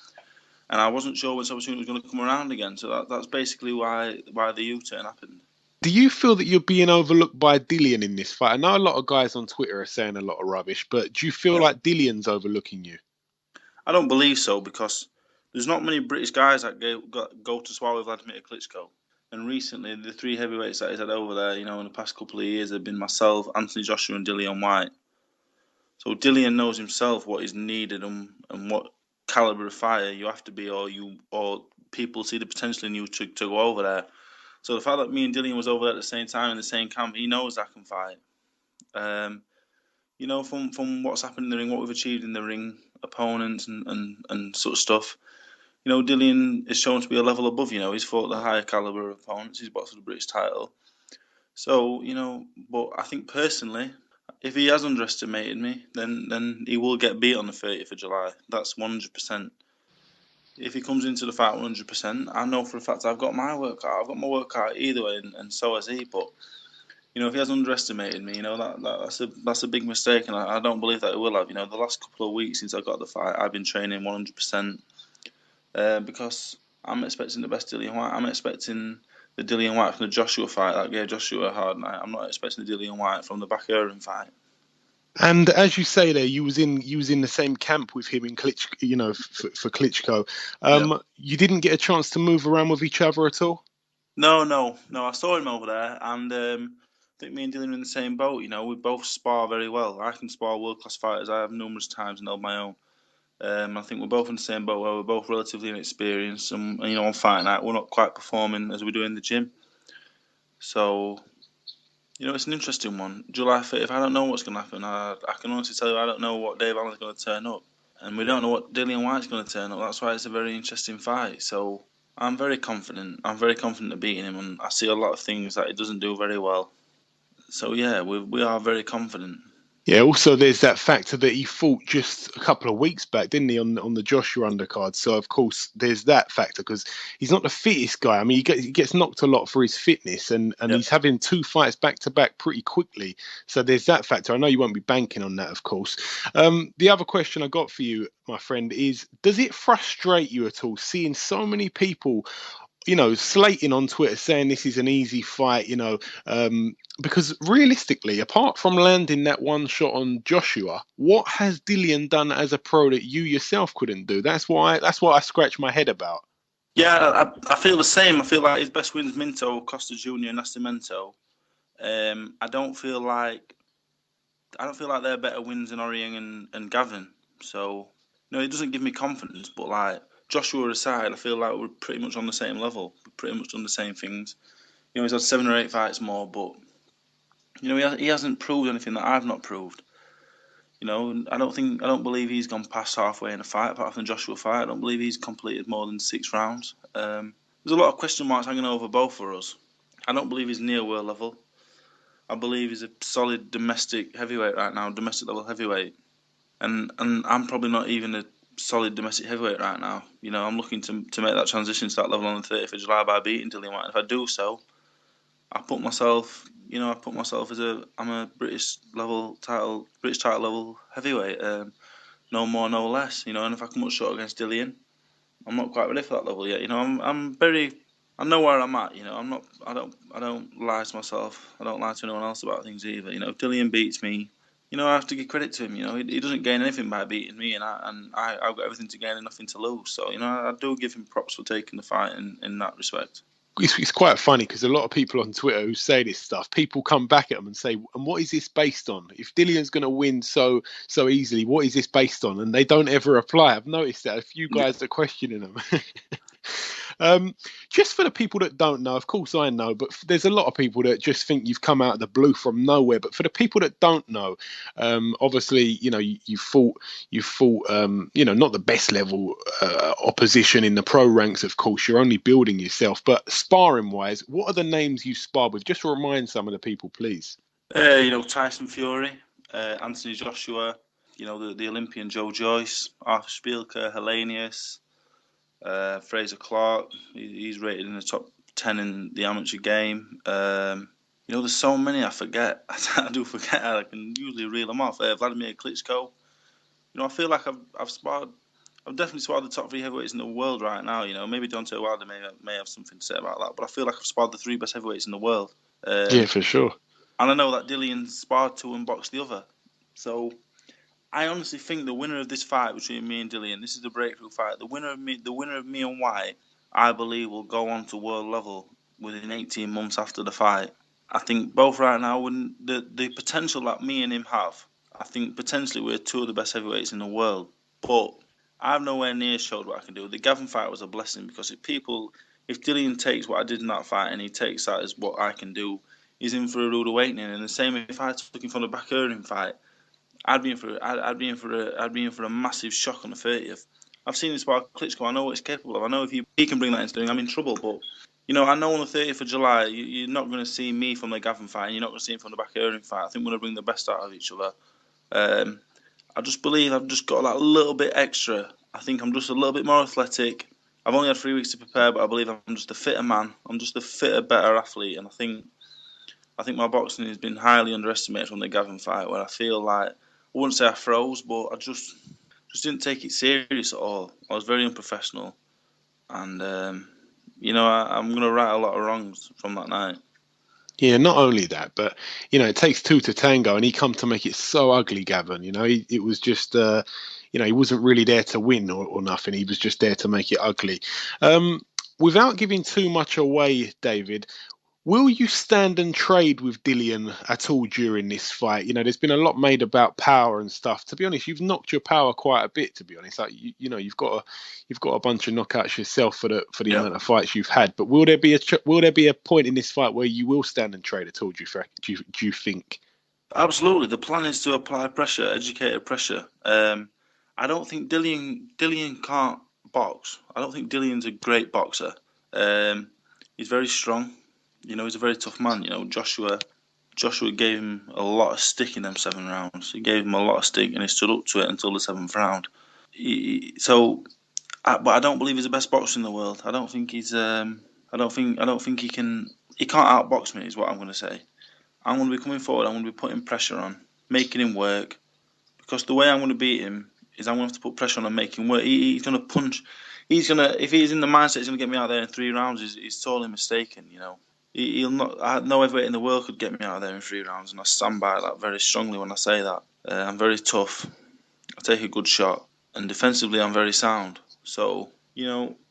I wasn't sure when this opportunity was going to come around again. So that's basically why the U-turn happened. Do you feel that you're being overlooked by Dillian in this fight? I know a lot of guys on Twitter are saying a lot of rubbish, but do you feel like Dillian's overlooking you? I don't believe so, because there's not many British guys that go to swallow Vladimir Klitschko. And recently, the 3 heavyweights that he's had over there, in the past couple of years, have been myself, Anthony Joshua, and Dillian Whyte. So Dillian knows himself what is needed and what caliber of fighter you have to be, or people see the potential in you to go over there. So the fact that me and Dillian was over there at the same time in the same camp, he knows I can fight. From what's happened in the ring, what we've achieved in the ring, opponents and sort of stuff. Dillian is shown to be a level above. He's fought the higher caliber of opponents. He's boxed for the British title. So, but I think personally, if he has underestimated me, then he will get beat on the 30th of July. That's 100%. If he comes into the fight 100%, I know for a fact I've got my work out. I've got my work out either way, and so has he. But if he has underestimated me, that's a big mistake, and I don't believe that he will have. The last couple of weeks since I got the fight, I've been training 100%. Because I'm expecting the best Dillian Whyte. I'm expecting the Dillian Whyte from the Joshua fight that gave Joshua a hard night. I'm not expecting the Dillian Whyte from the Bakarian fight. And as you say there, you was in the same camp with him in Klitschko, for Klitschko. You didn't get a chance to move around with each other at all? No. I saw him over there, and I think me and Dillian are in the same boat. We both spar very well. I can spar world-class fighters. I have numerous times and held my own. I think we're both in the same boat where we're both relatively inexperienced, and on fight night we're not quite performing as we do in the gym. So, it's an interesting one. July 5th, I don't know what's going to happen. I can honestly tell you I don't know what Dave Allen's going to turn up, and we don't know what Dillian Whyte's going to turn up. That's why it's a very interesting fight. So I'm very confident. I'm very confident of beating him, and I see a lot of things that he doesn't do very well. So yeah, we are very confident. Yeah, also there's that factor that he fought just a couple of weeks back, didn't he, on the Joshua undercard? So, of course, there's that factor, because he's not the fittest guy. I mean, he gets knocked a lot for his fitness, and he's having 2 fights back-to-back pretty quickly. So there's that factor. I know you won't be banking on that, of course. The other question I got for you, my friend, is does it frustrate you at all seeing so many people slating on Twitter saying this is an easy fight, because realistically, apart from landing that one shot on Joshua, what has Dillian done as a pro that you yourself couldn't do? That's what I scratch my head about. Yeah, I feel the same. I feel like his best wins, Minto, Costa Jr., and Nascimento. I don't feel like they're better wins than Oriang and Gavin. So, it doesn't give me confidence, but like, Joshua aside, I feel like we're pretty much on the same level. We've pretty much done the same things. He's had 7 or 8 fights more, but he hasn't proved anything that I've not proved. I don't believe he's gone past halfway in a fight, apart from the Joshua fight. I don't believe he's completed more than 6 rounds. There's a lot of question marks hanging over both for us. I don't believe he's near world level. I believe he's a solid domestic heavyweight right now, domestic level heavyweight, and I'm probably not even a solid domestic heavyweight right now. I'm looking to make that transition to that level on the 30th of July by beating Dillian Whyte. If I do so, I put myself as I'm a British title level heavyweight, no more, no less. And if I come up short against Dillian, I'm not quite ready for that level yet. I'm very I know where I'm at. I don't lie to myself. I don't lie to anyone else about things either. If Dillian beats me, I have to give credit to him. He doesn't gain anything by beating me, and I've got everything to gain and nothing to lose. So I do give him props for taking the fight in that respect. It's quite funny because a lot of people on Twitter who say this stuff, people come back at them and say, and what is this based on? If Dillian's going to win so easily, what is this based on? And they don't ever reply. I've noticed that a few guys are questioning them. Just for the people that don't know, of course I know, but there's a lot of people that just think you've come out of the blue from nowhere. But for the people that don't know, obviously, you fought, not the best level opposition in the pro ranks, of course. You're only building yourself. But sparring wise, what are the names you sparred with? Just remind some of the people, please. Tyson Fury, Anthony Joshua, the Olympian Joe Joyce, Arthur Spielker, Hellenius, Fraser Clark. He's rated in the top 10 in the amateur game. There's so many I forget. I do forget. I can usually reel them off. Vladimir Klitschko. I feel like I've definitely sparred the top 3 heavyweights in the world right now. Maybe Deontay Wilder may have something to say about that, but I feel like I've sparred the 3 best heavyweights in the world. Yeah, for sure. And I know that Dillian sparred 2 and boxed the other. So I honestly think the winner of this fight between me and Dillian, this is the breakthrough fight. The winner of me and White, I believe, will go on to world level within 18 months after the fight. I think both right now, when the potential that me and him have, I think potentially we're 2 of the best heavyweights in the world. But I've nowhere near showed what I can do. The Gavin fight was a blessing because if Dillian takes what I did in that fight and he takes that as what I can do, he's in for a rude awakening. And the same if I took him from the Bakurian fight, I'd be in for a massive shock on the 30th. I've seen this about Klitschko. I know what he's capable of. I know if he can bring that into the ring, I'm in trouble. But I know on the 30th of July, you're not going to see me from the Gavin fight, and you're not going to see him from the Bakurian fight. I think we're going to bring the best out of each other. I just believe I've just got that little bit extra. I think I'm just a little bit more athletic. I've only had 3 weeks to prepare, but I believe I'm just a fitter man. I'm just a fitter, better athlete, and I think my boxing has been highly underestimated from the Gavin fight, where I feel like, I wouldn't say I froze, but I just didn't take it serious at all. I was very unprofessional, and I'm going to right a lot of wrongs from that night. Yeah, not only that, but it takes 2 to tango, and he come to make it so ugly, Gavin. It was just, he wasn't really there to win or nothing. He was just there to make it ugly. Without giving too much away, David, will you stand and trade with Dillian at all during this fight? There's been a lot made about power and stuff. To be honest, you've knocked your power quite a bit. To be honest, like you've got a bunch of knockouts yourself for the amount of fights you've had. But will there be a point in this fight where you will stand and trade at all? Do you think? Absolutely. The plan is to apply pressure, educated pressure. I don't think Dillian can't box. I don't think Dillian's a great boxer. He's very strong. He's a very tough man. Joshua gave him a lot of stick in them 7 rounds. He gave him a lot of stick, and he stood up to it until the 7th round. But I don't believe he's the best boxer in the world. I don't think he's. I don't think he can. He can't outbox me, is what I'm going to say. I'm going to be coming forward. I'm going to be putting pressure on, making him work. Because the way I'm going to beat him is I'm going to have to put pressure on and make him work. He's going to punch. If he's in the mindset, he's going to get me out there in 3 rounds. He's totally mistaken. He'll not. No heavyweight in the world could get me out of there in 3 rounds, and I stand by that very strongly when I say that. I'm very tough. I take a good shot, and defensively, I'm very sound. So,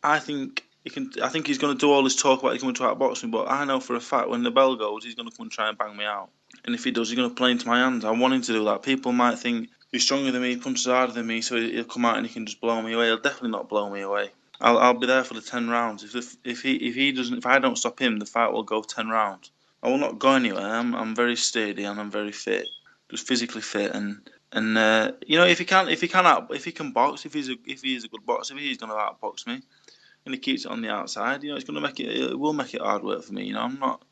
I think he can. I think he's going to do all this talk about he's going to outbox me, but I know for a fact when the bell goes, he's going to come and try and bang me out. And if he does, he's going to play into my hands. I want him to do that. People might think he's stronger than me, punches harder than me, so he'll come out and he can just blow me away. He'll definitely not blow me away. I'll be there for the 10 rounds. If I don't stop him, the fight will go 10 rounds. I will not go anywhere. I'm very steady and I'm very fit, just physically fit. And if he can box, if he is a good boxer, if he's going to outbox me, and he keeps it on the outside, it's going to make it will make it hard work for me. I'm not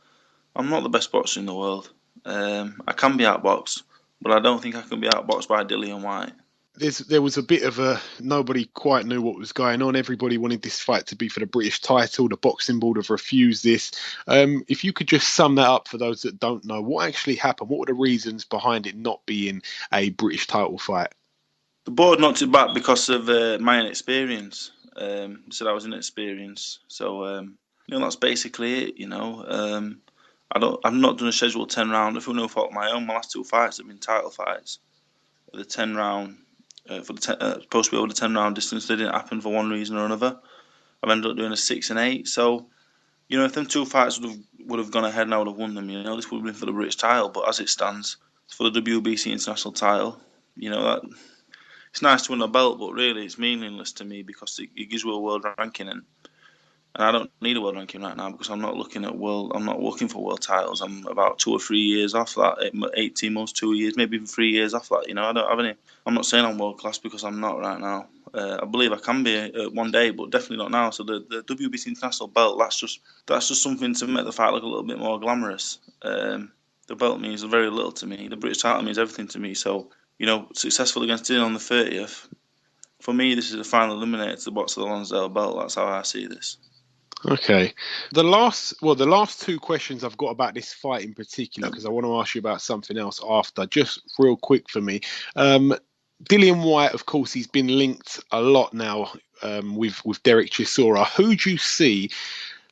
the best boxer in the world. I can be outboxed, but I don't think I can be outboxed by Dillian Whyte. There was a bit of nobody quite knew what was going on. Everybody wanted this fight to be for the British title. The boxing board have refused this. If you could just sum that up for those that don't know, what actually happened? What were the reasons behind it not being a British title fight? The board knocked it back because of my inexperience. Said I was inexperienced. So That's basically it. I've not done a scheduled 10-round through no fault of my own. My last 2 fights have been title fights. The 10-round supposed to be over the 10-round distance. They didn't happen for one reason or another. I've ended up doing a 6 and 8. So, if them 2 fights would have gone ahead and I would have won them, this would have been for the British title. But as it stands, it's for the WBC international title. That it's nice to win a belt, but really it's meaningless to me because it gives you a world ranking, and I don't need a world ranking right now because I'm not looking for world titles. I'm about 2 or 3 years off that. 18 months, 2 years, maybe even 3 years off that. I don't have any. I'm not saying I'm world class because I'm not right now. I believe I can be one day, but definitely not now. So the WBC international belt, that's just something to make the fight look a little bit more glamorous. The belt means very little to me. The British title means everything to me. So successful against Dillian on the 30th. For me, this is the final eliminator to the Boxer of the Lonsdale belt. That's how I see this. Okay. The last 2 questions I've got about this fight in particular, because I want to ask you about something else after, just real quick for me. Dillian Whyte, of course, he's been linked a lot now with Dereck Chisora. Who do you see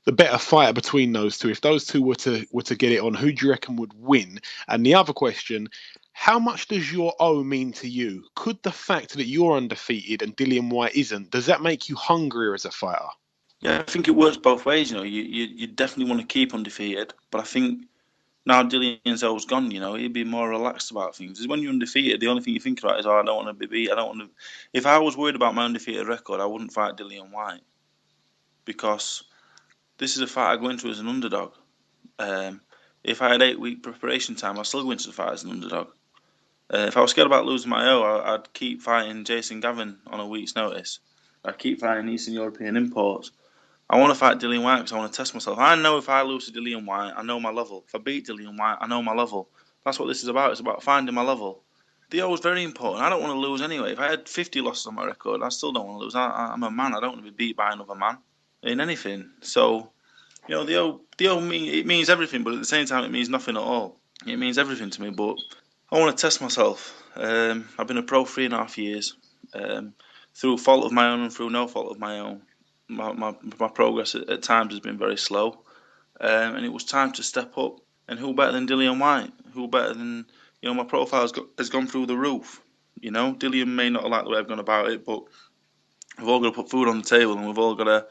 the better fighter between those two? If those two were to get it on, who do you reckon would win? And the other question, how much does your O mean to you? Could the fact that you're undefeated and Dillian Whyte isn't, does that make you hungrier as a fighter? Yeah, I think it works both ways. You definitely want to keep undefeated, but I think now Dillian's O's gone, he'd be more relaxed about things. Because when you're undefeated, the only thing you think about is, I don't want to be beat. I don't want to. If I was worried about my undefeated record, I wouldn't fight Dillian Whyte, because this is a fight I go into as an underdog. If I had 8-week preparation time, I'd still go into the fight as an underdog. If I was scared about losing my O, I'd keep fighting Jason Gavin on a week's notice. I'd keep fighting Eastern European imports. I want to fight Dillian Whyte because I want to test myself. I know if I lose to Dillian Whyte, I know my level. If I beat Dillian Whyte, I know my level. That's what this is about. It's about finding my level. The O is very important. I don't want to lose anyway. If I had 50 losses on my record, I still don't want to lose. I'm a man. I don't want to be beat by another man in anything. So, the O it means everything, but at the same time, it means nothing at all. It means everything to me, but I want to test myself. I've been a pro 3.5 years, through fault of my own and through no fault of my own. My progress at times has been very slow, and it was time to step up. And who better than Dillian Whyte? Who better than, my profile has gone through the roof. Dillian may not like the way I've gone about it, but we've all got to put food on the table, and we've all got to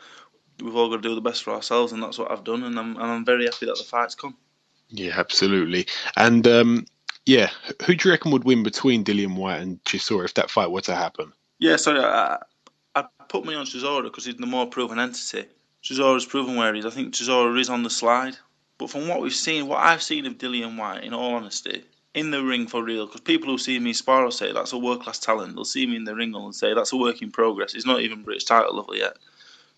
do the best for ourselves, and that's what I've done. And I'm very happy that the fight's come. Yeah, absolutely. And who do you reckon would win between Dillian Whyte and Chisora if that fight were to happen? Yeah, so I put me on Chisora because he's the more proven entity. Chisora's proven where he is. I think Chisora is on the slide. But from what I've seen of Dillian Whyte, in all honesty, in the ring for real, because people who see me spar will say that's a world-class talent. They'll see me in the ring and say that's a work in progress. He's not even British title level yet.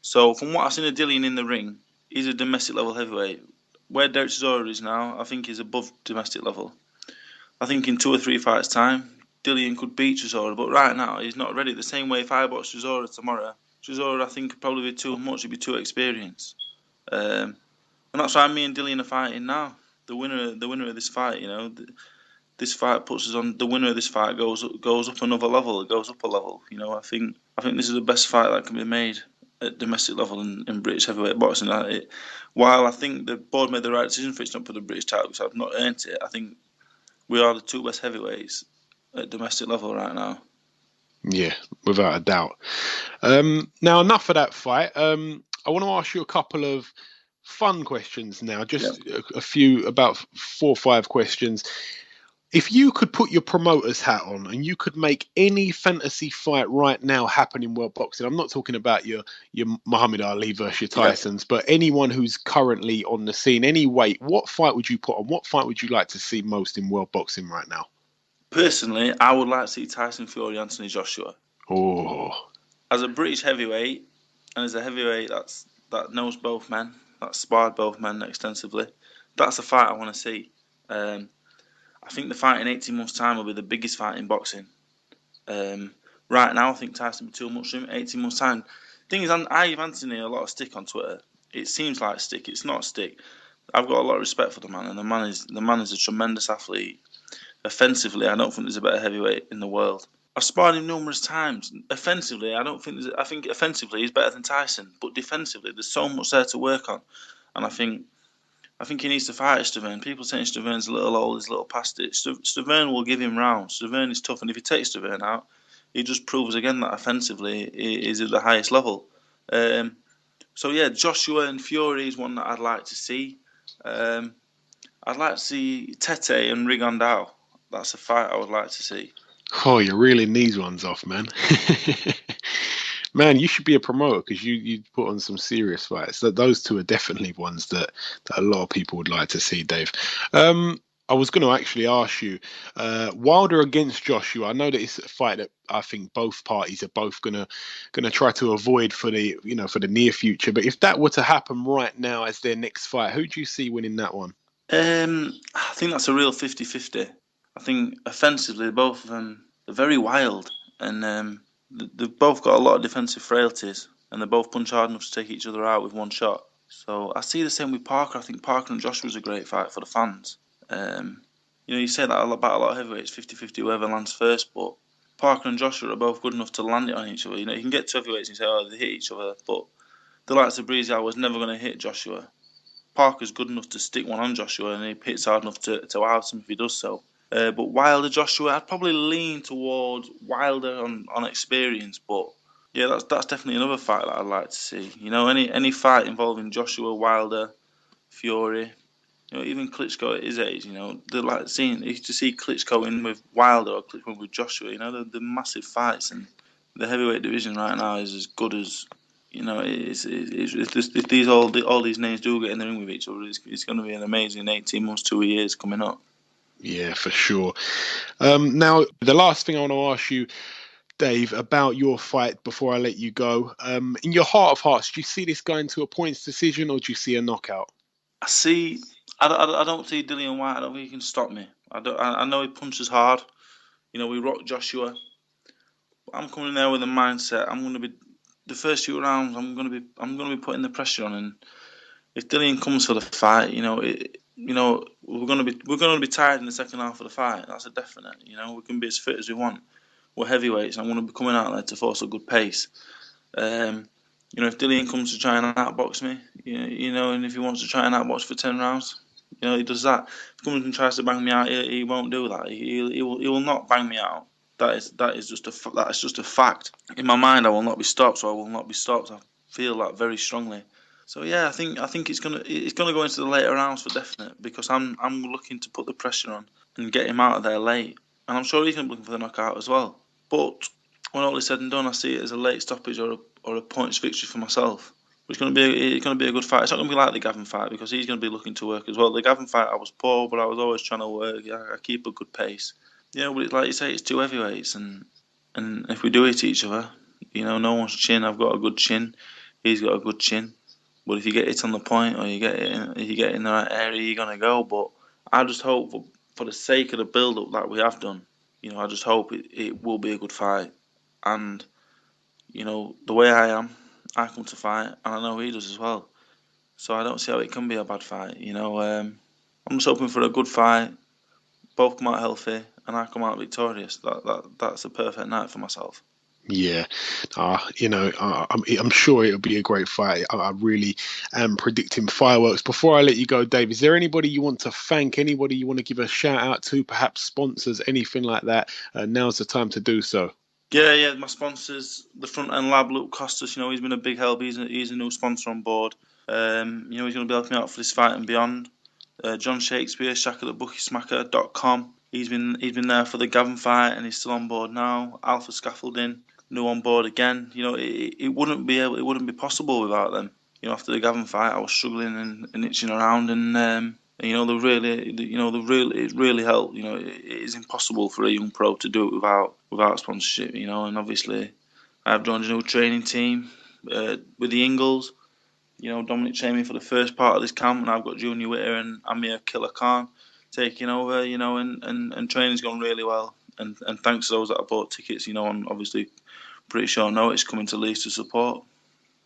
So from what I've seen of Dillian in the ring, he's a domestic level heavyweight. Where Dereck Chisora is now, I think he's above domestic level. I think in 2 or 3 fights' time, Dillian could beat Chisora, but right now he's not ready. The same way if I box Chisora tomorrow, Chisora I think could probably be too much. He'd be too experienced, and that's why me and Dillian are fighting now. The winner of this fight, this fight puts us on. The winner of this fight goes up another level. It goes up a level. I think this is the best fight that can be made at domestic level in British heavyweight boxing. While I think the board made the right decision for it not for the British title because I've not earned it, I think we are the 2 best heavyweights at domestic level right now. Yeah, without a doubt. Now, enough of that fight. I want to ask you a couple of fun questions now. Just a few, about 4 or 5 questions. If you could put your promoter's hat on and you could make any fantasy fight right now happen in world boxing, I'm not talking about your Muhammad Ali versus your Tysons, but anyone who's currently on the scene, any weight, what fight would you put on? What fight would you like to see most in world boxing right now? Personally, I would like to see Tyson Fury, Anthony Joshua. Oh. As a British heavyweight, and as a heavyweight that knows both men, that sparred both men extensively, that's a fight I want to see. I think the fight in 18 months' time will be the biggest fight in boxing. Right now, I think Tyson will be too much for him. 18 months' time. Thing is, I give Anthony a lot of stick on Twitter. It seems like stick. It's not stick. I've got a lot of respect for the man, and the man is a tremendous athlete. Offensively, I don't think there's a better heavyweight in the world. I've sparred him numerous times. Offensively, I think offensively he's better than Tyson, but defensively there's so much there to work on, and I think he needs to fight Stavern. People saying Stavern's a little old, he's a little past it. Stavern will give him rounds. Stavern is tough, and if he takes Stavern out, he just proves again that offensively he is at the highest level. So yeah, Joshua and Fury is one that I'd like to see. I'd like to see Tete and Rigondao. That's a fight I would like to see. Oh, you're reeling these ones off, man. Man, you should be a promoter because you put on some serious fights. Those two are definitely ones that a lot of people would like to see, Dave. I was going to actually ask you, Wilder against Joshua. I know that it's a fight that I think both parties are both gonna try to avoid for the near future. But if that were to happen right now as their next fight, who do you see winning that one? I think that's a real 50-50. I think offensively, both of them are very wild, and they've both got a lot of defensive frailties, and they both punch hard enough to take each other out with one shot. So I see the same with Parker. I think Parker and Joshua is a great fight for the fans. You say that about a lot of heavyweights, 50-50 whoever lands first, but Parker and Joshua are both good enough to land it on each other. You can get to heavyweights and say, oh, they hit each other, but the likes of Breezy was never going to hit Joshua. Parker's good enough to stick one on Joshua, and he hits hard enough to out him if he does so. But Wilder, Joshua, I'd probably lean towards Wilder on experience. But yeah, that's definitely another fight that I'd like to see. Any fight involving Joshua, Wilder, Fury, even Klitschko at his age. They're like seeing to see Klitschko in with Wilder or Klitschko with Joshua. The massive fights, and the heavyweight division right now is as good as. If all these names do get in the ring with each other, it's going to be an amazing 18 months, 2 years coming up. Yeah, for sure. Now, the last thing I want to ask you, Dave, about your fight before I let you go. In your heart of hearts, do you see this going to a points decision, or do you see a knockout? I don't see Dillian Whyte. I don't think he can stop me. I know he punches hard. We rock Joshua. I'm coming there with a mindset. I'm going to be the first few rounds. I'm going to be putting the pressure on, and if Dillian comes for the fight, we're going to be tired in the second half of the fight. That's a definite. We can be as fit as we want. We're heavyweights, and I'm going to be coming out there to force a good pace. If Dillian comes to try and outbox me, and if he wants to try and outbox for 10 rounds, he does that. If he comes and tries to bang me out, he won't do that. He will not bang me out. That is just a fact. In my mind, I will not be stopped, so I will not be stopped. I feel that very strongly. So yeah, I think it's gonna go into the later rounds for definite, because I'm looking to put the pressure on and get him out of there late, and I'm sure he's gonna be looking for the knockout as well. But when all is said and done, I see it as a late stoppage or a points victory for myself. It's gonna be a good fight. It's not gonna be like the Gavin fight, because he's gonna be looking to work as well. The Gavin fight, I was poor, but I was always trying to work. I keep a good pace. But it's like you say, it's two heavyweights, and if we do hit each other, no one's chin. I've got a good chin. He's got a good chin. But if you get it on the point, or you get in the right area, you're gonna go. But I just hope, for the sake of the build-up that we have done, I just hope it will be a good fight. And the way I am, I come to fight, and I know he does as well. So I don't see how it can be a bad fight. I'm just hoping for a good fight. Both come out healthy, and I come out victorious. That's a perfect night for myself. Yeah, I'm sure it'll be a great fight. I really am predicting fireworks. Before I let you go, Dave, is there anybody you want to thank? Anybody you want to give a shout out to? Perhaps sponsors, anything like that? Now's the time to do so. Yeah, my sponsors, the Front End Lab, Luke Costas. He's been a big help. He's a new sponsor on board. He's going to be helping me out for this fight and beyond. John Shakespeare, shackatthebookiesmacker.com. He's been there for the Gavin fight, and he's still on board now. Alpha Scaffolding, new on board again. It wouldn't be possible without them. After the Gavin fight, I was struggling and itching around, and it really helped. It is impossible for a young pro to do it without sponsorship. And obviously, I've joined a new training team with the Ingles. Dominic trained me for the first part of this camp, and I've got Junior Witter and Amir Killer Khan taking over. And training's gone really well. And thanks to those that have bought tickets, I'm obviously pretty short notice coming to Leeds to support.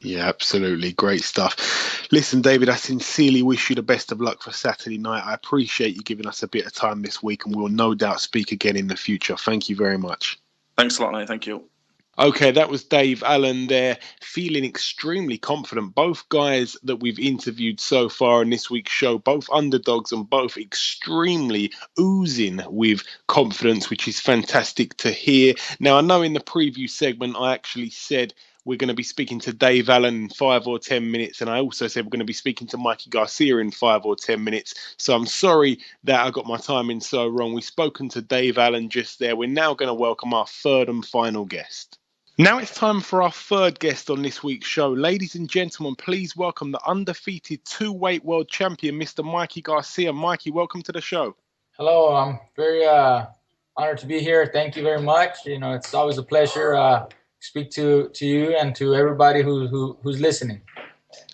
Yeah, absolutely. Great stuff. Listen, David, I sincerely wish you the best of luck for Saturday night. I appreciate you giving us a bit of time this week, and we'll no doubt speak again in the future. Thank you very much. Thanks a lot, mate. Thank you. Okay, that was Dave Allen there, feeling extremely confident. Both guys that we've interviewed so far in this week's show, both underdogs and both extremely oozing with confidence, which is fantastic to hear. Now, I know in the preview segment, I actually said we're going to be speaking to Dave Allen in 5 or 10 minutes. And I also said we're going to be speaking to Mikey Garcia in 5 or 10 minutes. So I'm sorry that I got my timing so wrong. We've spoken to Dave Allen just there. We're now going to welcome our third and final guest. Now it's time for our third guest on this week's show. Ladies and gentlemen, please welcome the undefeated two-weight world champion, Mr. Mikey Garcia. Mikey, welcome to the show. Hello, I'm very honored to be here. Thank you very much. It's always a pleasure to speak to you and to everybody who's listening.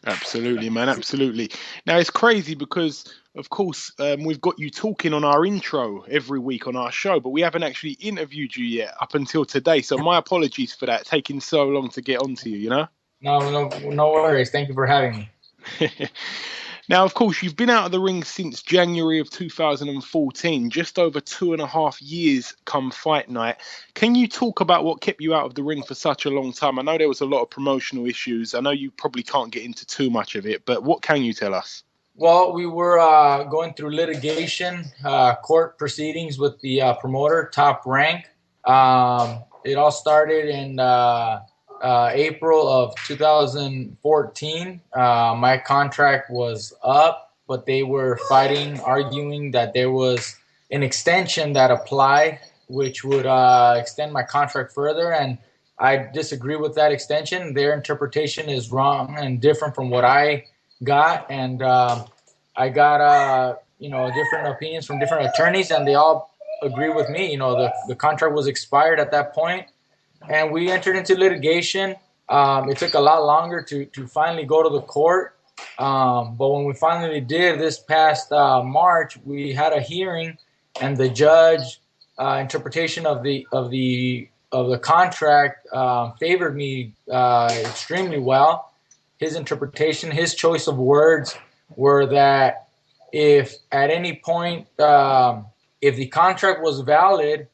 Absolutely, man. Absolutely. Now, it's crazy because, of course, we've got you talking on our intro every week on our show, but we haven't actually interviewed you yet up until today. So my apologies for that, taking so long to get onto you, No worries. Thank you for having me. Now, of course, you've been out of the ring since January of 2014, just over 2.5 years come fight night. Can you talk about what kept you out of the ring for such a long time? I know there was a lot of promotional issues. I know you probably can't get into too much of it, but what can you tell us? Well, we were going through litigation, court proceedings with the promoter, Top Rank. It all started in April of 2014. My contract was up, but they were fighting, arguing that there was an extension that applied, which would extend my contract further. And I disagree with that extension. Their interpretation is wrong and different from what I got. And I got, different opinions from different attorneys, and they all agree with me. The contract was expired at that point. And we entered into litigation. It took a lot longer to finally go to the court. But when we finally did this past March, we had a hearing, and the judge interpretation of the contract favored me extremely well. His interpretation, his choice of words were that if at any point, if the contract was valid,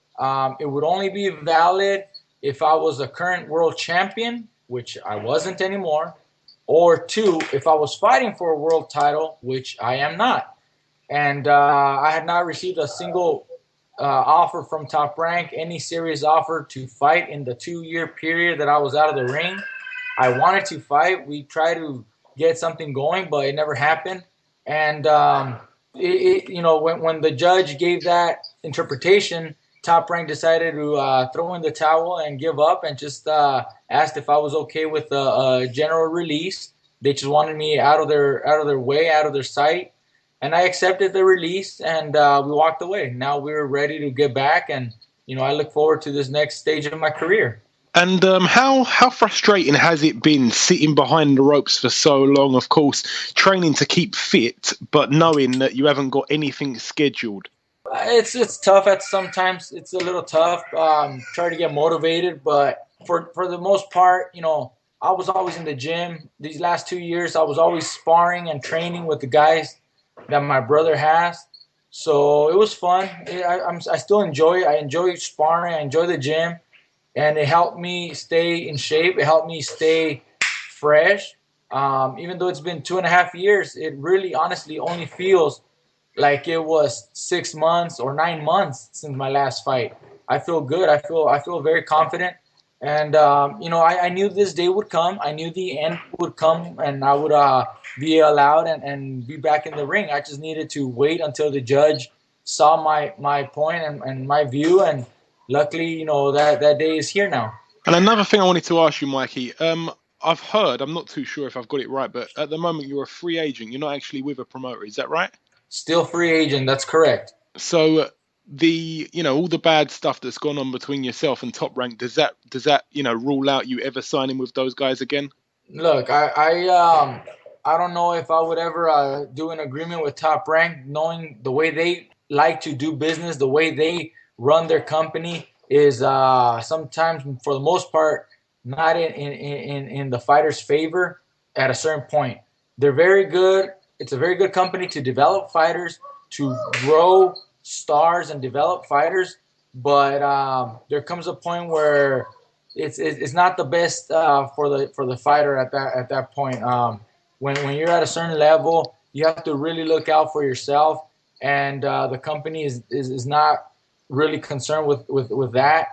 it would only be valid if I was a current world champion, which I wasn't anymore, or 2, if I was fighting for a world title, which I am not. And I had not received a single offer from Top Rank, any serious offer to fight in the 2-year period that I was out of the ring. I wanted to fight. We tried to get something going, but it never happened. And, when the judge gave that interpretation, Top Rank decided to throw in the towel and give up, and just asked if I was okay with a general release. They just wanted me out of their way, out of their sight, and I accepted the release, and we walked away. Now we're ready to get back, and I look forward to this next stage of my career. And how frustrating has it been sitting behind the ropes for so long? Of course, training to keep fit, but knowing that you haven't got anything scheduled. It's tough at sometimes. It's a little tough. Try to get motivated, but for the most part, I was always in the gym. These last 2 years, I was always sparring and training with the guys that my brother has. So it was fun. I still enjoy it. I enjoy sparring. I enjoy the gym, and it helped me stay in shape. It helped me stay fresh. Even though it's been 2.5 years, it really, honestly, only feels like it was 6 months or 9 months since my last fight. I feel good. I feel very confident. And, I knew this day would come. I knew the end would come, and I would be allowed and be back in the ring. I just needed to wait until the judge saw my point and my view. And luckily, that day is here now. And another thing I wanted to ask you, Mikey, I've heard, I'm not too sure if I've got it right, but at the moment you're a free agent. You're not actually with a promoter. Is that right? Still free agent. That's correct. So all the bad stuff that's gone on between yourself and Top Rank, does that rule out you ever signing with those guys again? Look, I don't know if I would ever do an agreement with Top Rank, knowing the way they like to do business, the way they run their company is sometimes, for the most part, not in the fighter's favor at a certain point. They're very good. It's a very good company to develop fighters, to grow stars and develop fighters. but there comes a point where it's not the best for the fighter at that point. When you're at a certain level, you have to really look out for yourself, and the company is not really concerned with that.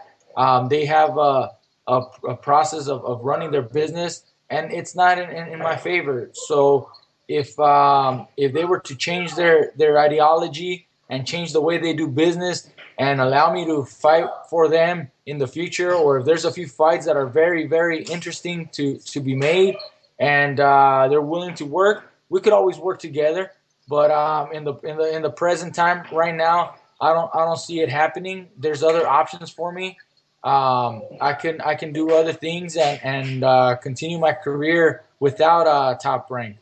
They have a process of running their business, and it's not in my favor. So if they were to change their ideology and change the way they do business and allow me to fight for them in the future, or if there's a few fights that are very, very interesting to be made and they're willing to work, we could always work together. But in the present time right now, I don't see it happening. There's other options for me. I can do other things and continue my career without a top rank.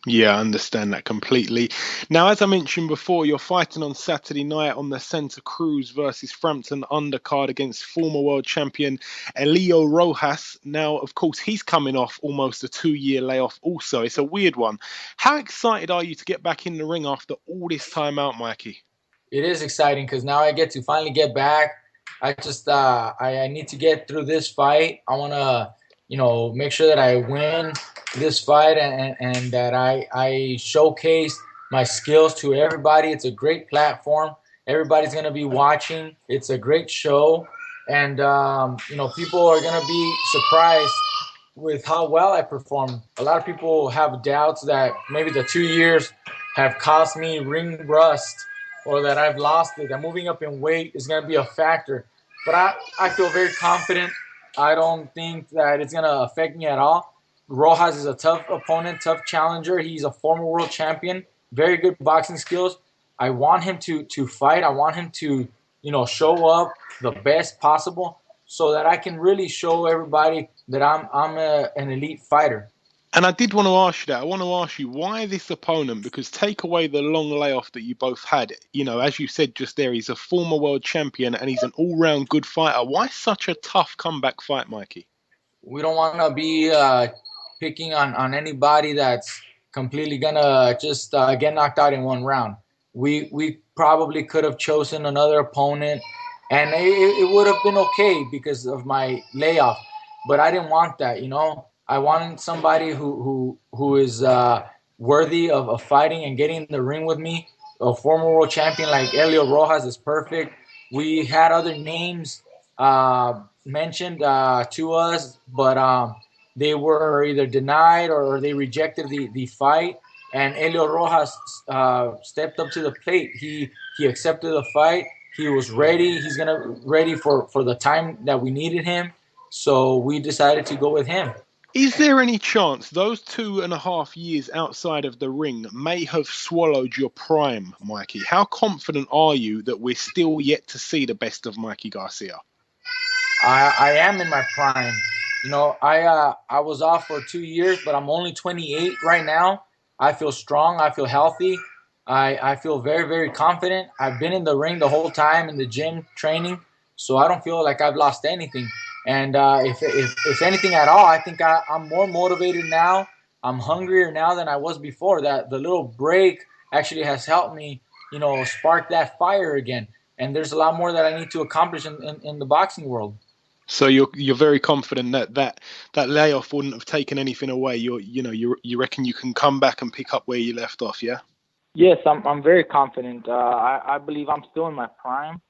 Yeah, I understand that completely. Now, as I mentioned before, you're fighting on Saturday night on the Santa Cruz versus Frampton undercard against former world champion Elio Rojas. Now, of course, he's coming off almost a 2-year layoff also. It's a weird one. How excited are you to get back in the ring after all this time out, Mikey? It is exciting because now I get to finally get back. I just I need to get through this fight. I want to, make sure that I win this fight and that I showcase my skills to everybody. It's a great platform. Everybody's going to be watching. It's a great show. And, people are going to be surprised with how well I perform. A lot of people have doubts that maybe the 2 years have cost me ring rust or that I've lost it. That moving up in weight is going to be a factor. But I feel very confident. I don't think that it's going to affect me at all. Rojas is a tough opponent, tough challenger. He's a former world champion, very good boxing skills. I want him to fight. I want him to, show up the best possible so that I can really show everybody that I'm an elite fighter. And I did want to ask you that. I want to ask you, why this opponent? Because take away the long layoff that you both had. As you said just there, he's a former world champion and he's an all-round good fighter. Why such a tough comeback fight, Mikey? We don't want to be picking on anybody that's completely going to just get knocked out in one round. We probably could have chosen another opponent, and it would have been okay because of my layoff. But I didn't want that, I wanted somebody who is worthy of fighting and getting in the ring with me. A former world champion like Elio Rojas is perfect. We had other names mentioned to us, but they were either denied or they rejected the fight. And Elio Rojas stepped up to the plate. He accepted the fight. He was ready. He's ready for the time that we needed him. So we decided to go with him. Is there any chance those 2.5 years outside of the ring may have swallowed your prime, Mikey? How confident are you that we're still yet to see the best of Mikey Garcia? I am in my prime. I was off for 2 years, but I'm only 28 right now. I feel strong. I feel healthy. I feel very, very confident. I've been in the ring the whole time in the gym training, so I don't feel like I've lost anything. And if anything at all, I think I'm more motivated now. I'm hungrier now than I was before. That the little break actually has helped me, spark that fire again. And there's a lot more that I need to accomplish in the boxing world. So you're very confident that layoff wouldn't have taken anything away. You reckon you can come back and pick up where you left off, yeah? Yes, I'm very confident. I believe I'm still in my prime.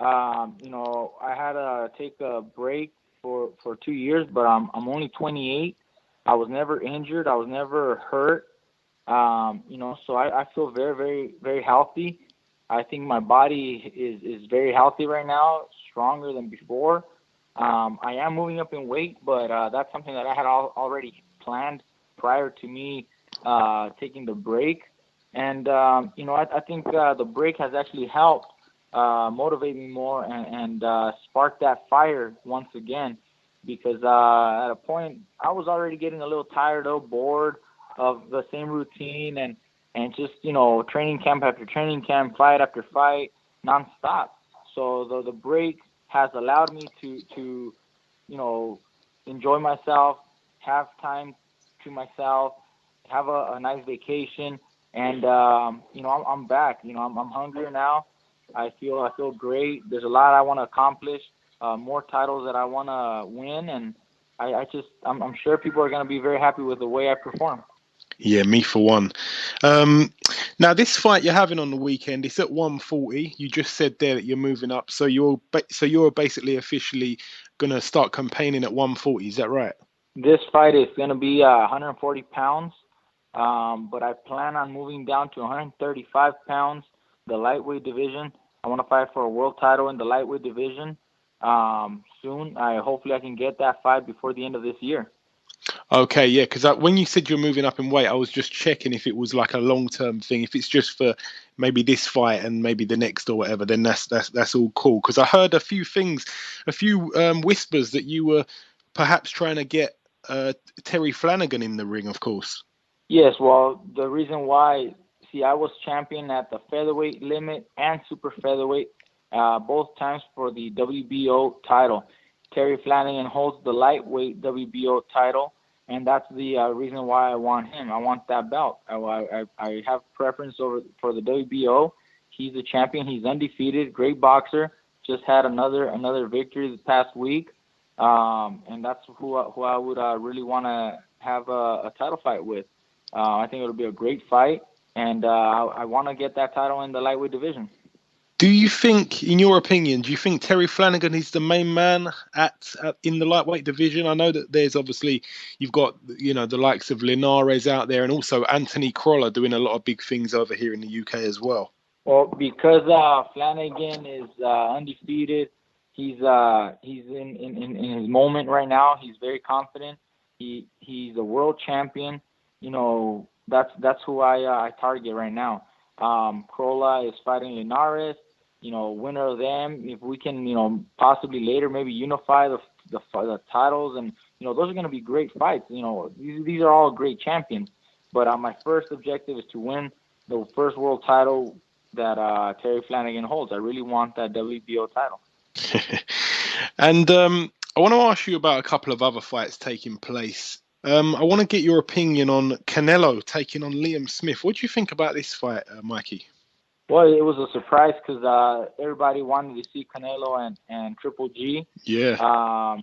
I had to take a break for 2 years, but I'm only 28. I was never injured. I was never hurt. So I feel very, very, very healthy. I think my body is very healthy right now, stronger than before. I am moving up in weight, but that's something that I had already planned prior to me taking the break. And, I think the break has actually helped motivate me more and spark that fire once again, because at a point I was already getting a little tired of, bored of the same routine and just, training camp after training camp, fight after fight, nonstop. So the break has allowed me to enjoy myself, have time to myself, have a nice vacation, and I'm back. I'm hungrier now. I feel great. There's a lot I want to accomplish, more titles that I want to win, and I'm sure people are going to be very happy with the way I perform. Yeah, me for one. Now, this fight you're having on the weekend, it's at 140. You just said there that you're moving up, so you're basically officially going to start campaigning at 140. Is that right? This fight is going to be 140 pounds, but I plan on moving down to 135 pounds, the lightweight division. I want to fight for a world title in the lightweight division soon. Hopefully I can get that fight before the end of this year. Okay, yeah, because when you said you're moving up in weight, I was just checking if it was like a long-term thing. If it's just for maybe this fight and maybe the next or whatever, then that's all cool. Because I heard a few whispers that you were perhaps trying to get Terry Flanagan in the ring, of course. Yes, well, the reason why, I was champion at the featherweight limit and super featherweight, both times for the WBO title. Terry Flanagan holds the lightweight WBO title, and that's the reason why I want him. I want that belt. I have preference for the WBO. He's a champion. He's undefeated, great boxer. Just had another victory this past week, and that's who I would really want to have a title fight with. I think it'll be a great fight, and I want to get that title in the lightweight division. Do you think, in your opinion, Terry Flanagan is the main man in the lightweight division? I know that there's obviously, you've got, the likes of Linares out there and also Anthony Crolla doing a lot of big things over here in the UK as well. Well, because Flanagan is undefeated, he's in his moment right now. He's very confident. He's a world champion. That's who I target right now. Crolla is fighting Linares. Winner of them. If we can, possibly later maybe unify the titles, and those are going to be great fights. These are all great champions. But my first objective is to win the first world title that Terry Flanagan holds. I really want that WBO title. And I want to ask you about a couple of other fights taking place. I want to get your opinion on Canelo taking on Liam Smith. What do you think about this fight, Mikey? Well, it was a surprise because everybody wanted to see Canelo and Triple G. Yeah.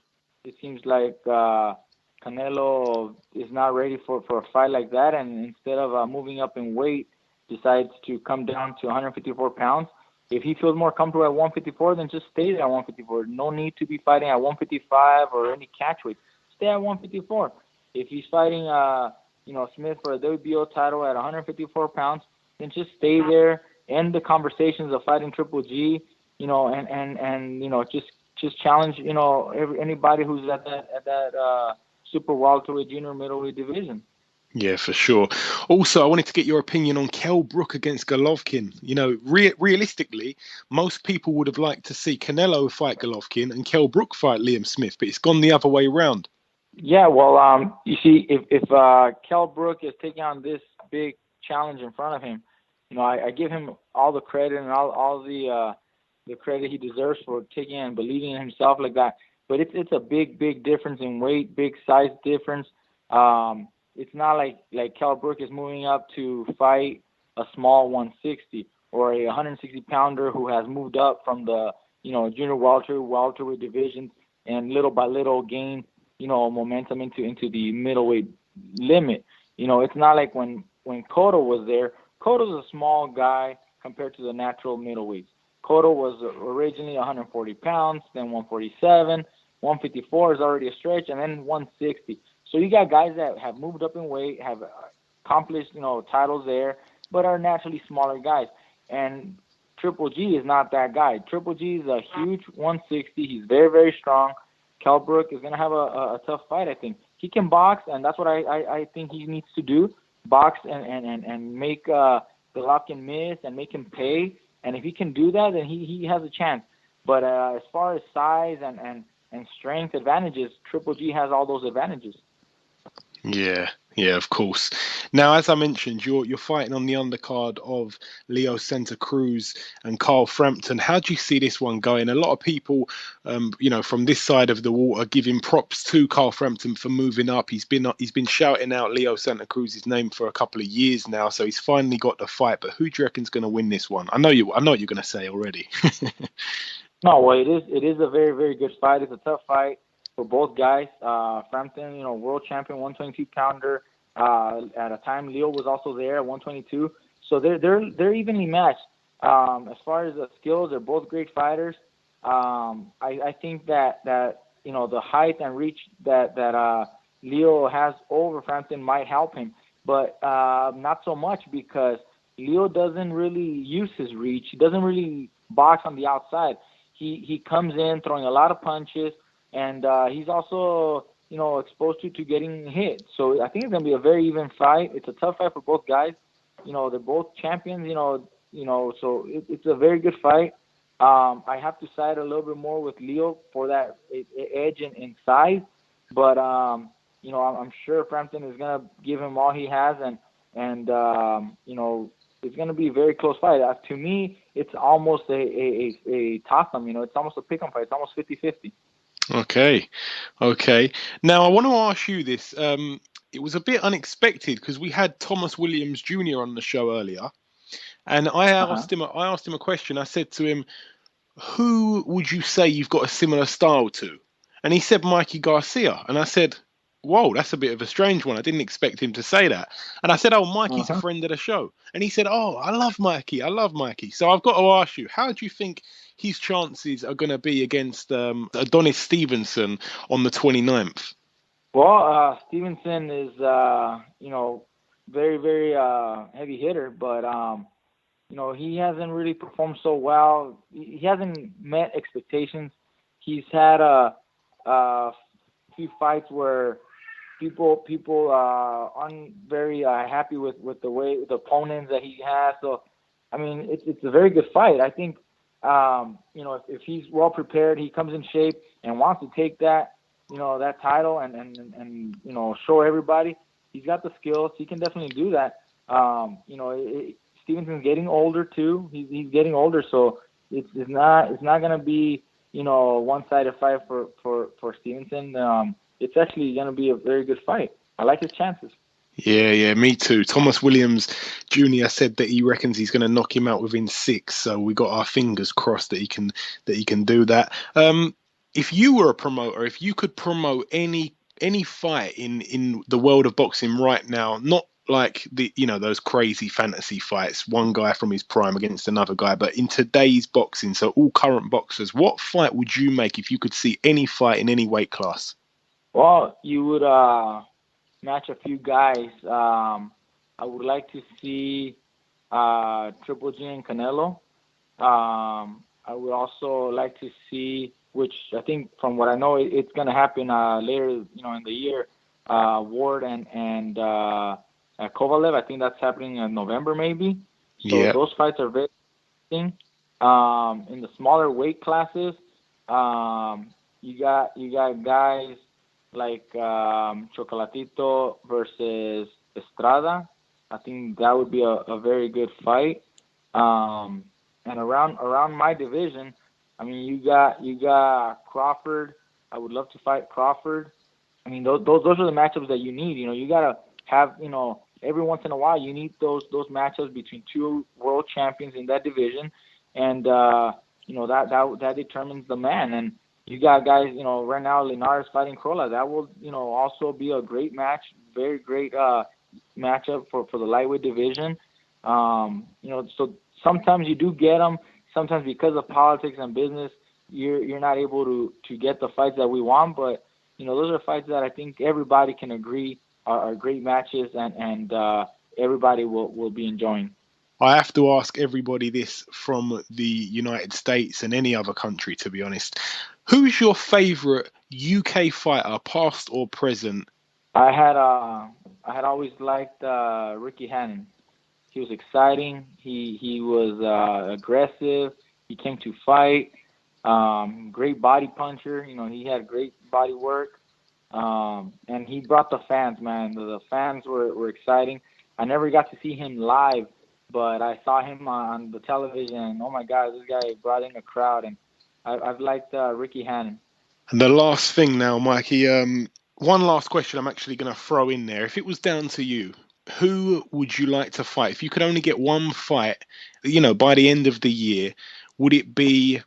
It seems like Canelo is not ready for a fight like that, and instead of moving up in weight, decides to come down to 154 pounds. If he feels more comfortable at 154, then just stay there at 154. No need to be fighting at 155 or any catch weight. Stay at 154. If he's fighting, Smith for a WBO title at 154 pounds, then just stay there. End the conversations of fighting Triple G, and just challenge, anybody who's at that super welterweight, junior middleweight division. Yeah, for sure. Also, I wanted to get your opinion on Kell Brook against Golovkin. Realistically, most people would have liked to see Canelo fight Golovkin and Kell Brook fight Liam Smith, but it's gone the other way around. Yeah, well, you see, if Kell Brook is taking on this big challenge in front of him, I give him all the credit and all the credit he deserves for taking and believing in himself like that. But it's a big difference in weight, big size difference. It's not like Kell Brook is moving up to fight a small 160 or a 160 pounder who has moved up from the junior welterweight divisions and little by little gain momentum into the middleweight limit. It's not like when Cotto was there. Cotto's a small guy compared to the natural middleweights. Cotto was originally 140 pounds, then 147, 154 is already a stretch, and then 160. So you got guys that have moved up in weight, have accomplished titles there, but are naturally smaller guys. And Triple G is not that guy. Triple G is a huge 160. He's very, very strong. Kell Brook is going to have a tough fight, I think. He can box, and that's what I think he needs to do. Box and make Golovkin miss and make him pay. And if he can do that, then he has a chance. But as far as size and strength advantages, Triple G has all those advantages. Yeah, Yeah, of course. Now, as I mentioned, you're fighting on the undercard of Leo Santa Cruz and Carl Frampton. How do you see this one going? A lot of people, from this side of the water, giving props to Carl Frampton for moving up. He's been shouting out Leo Santa Cruz's name for a couple of years now, so he's finally got the fight. But who do you reckon's going to win this one? I know what you're going to say already. No, well, it is a very, very good fight. It's a tough fight for both guys. Frampton, world champion, 122 pounder. At a time, Leo was also there at 122. So they're evenly matched. As far as the skills, they're both great fighters. I think that the height and reach that Leo has over Frampton might help him, but not so much because Leo doesn't really use his reach. He doesn't really box on the outside. He comes in throwing a lot of punches, and he's also exposed to getting hit. So I think it's gonna be a very even fight. It's a tough fight for both guys. They're both champions. So it's a very good fight. I have to side a little bit more with Leo for that edge in size, but I'm sure Frampton is gonna give him all he has, and it's gonna be a very close fight. To me, it's almost a toss-up. It's almost a pick-em fight. It's almost 50-50. Okay. Now I want to ask you this. It was a bit unexpected because we had Thomas Williams Jr. on the show earlier, and I asked him a question. I said to him, "Who would you say you've got a similar style to?" And he said Mikey Garcia, and I said, "Whoa, that's a bit of a strange one. I didn't expect him to say that." And I said, "Oh, Mikey's a friend of the show," and he said, "Oh, I love Mikey. So I've got to ask you, how do you think his chances are going to be against Adonis Stevenson on the 29th? Well, Stevenson is, very, very heavy hitter, but, he hasn't really performed so well. He hasn't met expectations. He's had a few fights where people aren't very happy with the opponents that he has. So, I mean, it's a very good fight. I think, if he's well prepared, he comes in shape and wants to take that title and show everybody he's got the skills. He can definitely do that. Stevenson's getting older too. He's getting older, so it's not gonna be a one-sided fight for Stevenson. It's actually gonna be a very good fight. I like his chances. Yeah, me too. Thomas Williams Jr. said that he reckons he's going to knock him out within 6. So we got our fingers crossed that he can do that. If you were a promoter, if you could promote any fight in the world of boxing right now, not like those crazy fantasy fights, one guy from his prime against another guy, but in today's boxing, so all current boxers, what fight would you make if you could see any fight in any weight class? Well, you would match a few guys. I would like to see Triple G and Canelo. I would also like to see, which I think from what I know, it's going to happen later, in the year, Ward and Kovalev. I think that's happening in November maybe. So those fights are very interesting. In the smaller weight classes, you got guys like Chocolatito versus Estrada. I think that would be a very good fight. And around my division, I mean, you got Crawford. I would love to fight Crawford. I mean, those are the matchups that you need. You gotta have, every once in a while you need those matchups between two world champions in that division, and that determines the man. And you got guys, right now Linares fighting Crolla. That will, also be a great match, very great matchup for the lightweight division. So sometimes you do get them. Sometimes because of politics and business, you're not able to get the fights that we want. But those are fights that I think everybody can agree are great matches, and everybody will be enjoying. I have to ask everybody this from the United States and any other country, to be honest. Who's your favourite UK fighter, past or present? I had always liked Ricky Hannon. He was exciting. He was aggressive. He came to fight. Great body puncher. He had great body work. And he brought the fans, man. The fans were exciting. I never got to see him live, but I saw him on the television. And oh my God, this guy brought in a crowd. And I've liked Ricky Hannon. And the last thing now, Mikey, one last question I'm actually going to throw in there. If it was down to you, who would you like to fight? If you could only get one fight, by the end of the year, would it be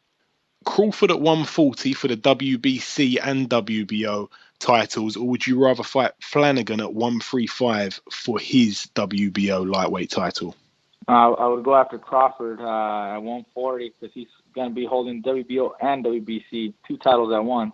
Crawford at 140 for the WBC and WBO titles, or would you rather fight Flanagan at 135 for his WBO lightweight title? I would go after Crawford at 140 because he's going to be holding WBO and WBC, 2 titles at once,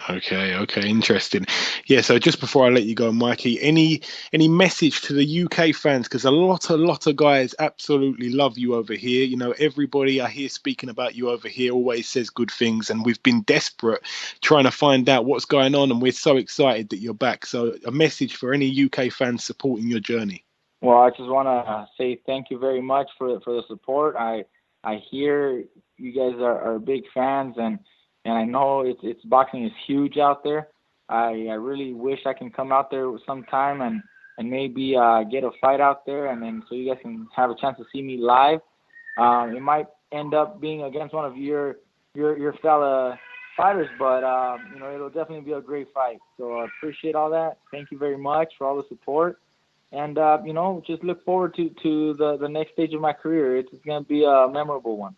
Okay, interesting. Yeah, so just before I let you go, Mikey, any message to the UK fans? Because a lot of guys absolutely love you over here. Everybody I hear speaking about you over here always says good things, and we've been desperate trying to find out what's going on, and we're so excited that you're back. So a message for any UK fans supporting your journey. Well, I just want to say thank you very much for the support. I hear you guys are big fans, and I know it's boxing is huge out there. I really wish I can come out there sometime and maybe get a fight out there, and then so you guys can have a chance to see me live. It might end up being against one of your fella fighters, but it'll definitely be a great fight. So I appreciate all that. Thank you very much for all the support. And, just look forward to the next stage of my career. It's going to be a memorable one.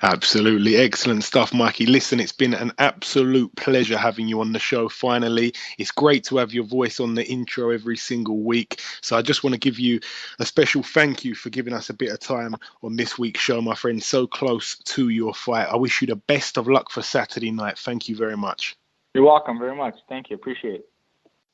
Absolutely. Excellent stuff, Mikey. Listen, it's been an absolute pleasure having you on the show finally. It's great to have your voice on the intro every single week. So I just want to give you a special thank you for giving us a bit of time on this week's show, my friend. So close to your fight. I wish you the best of luck for Saturday night. Thank you very much. You're welcome very much. Thank you. Appreciate it.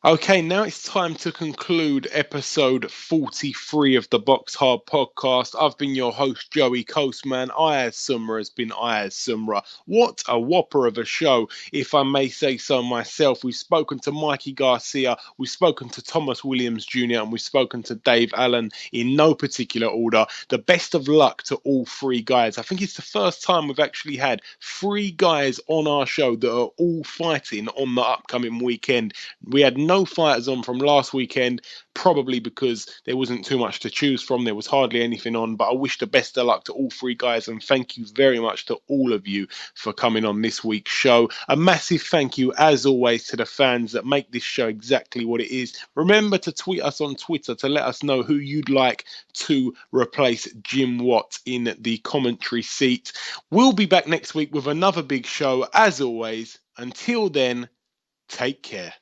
Okay, now it's time to conclude episode 43 of the BoxHard Podcast. I've been your host, Joey Coastman. Ayaz Sumra has been Ayaz Sumra. What a whopper of a show, if I may say so myself. We've spoken to Mikey Garcia, we've spoken to Thomas Williams Jr., and we've spoken to Dave Allen in no particular order. The best of luck to all 3 guys. I think it's the first time we've actually had 3 guys on our show that are all fighting on the upcoming weekend. We had no fighters on from last weekend, probably because there wasn't too much to choose from. There was hardly anything on, but I wish the best of luck to all 3 guys, and thank you very much to all of you for coming on this week's show. A massive thank you, as always, to the fans that make this show exactly what it is. Remember to tweet us on Twitter to let us know who you'd like to replace Jim Watt in the commentary seat. We'll be back next week with another big show, as always. Until then, take care.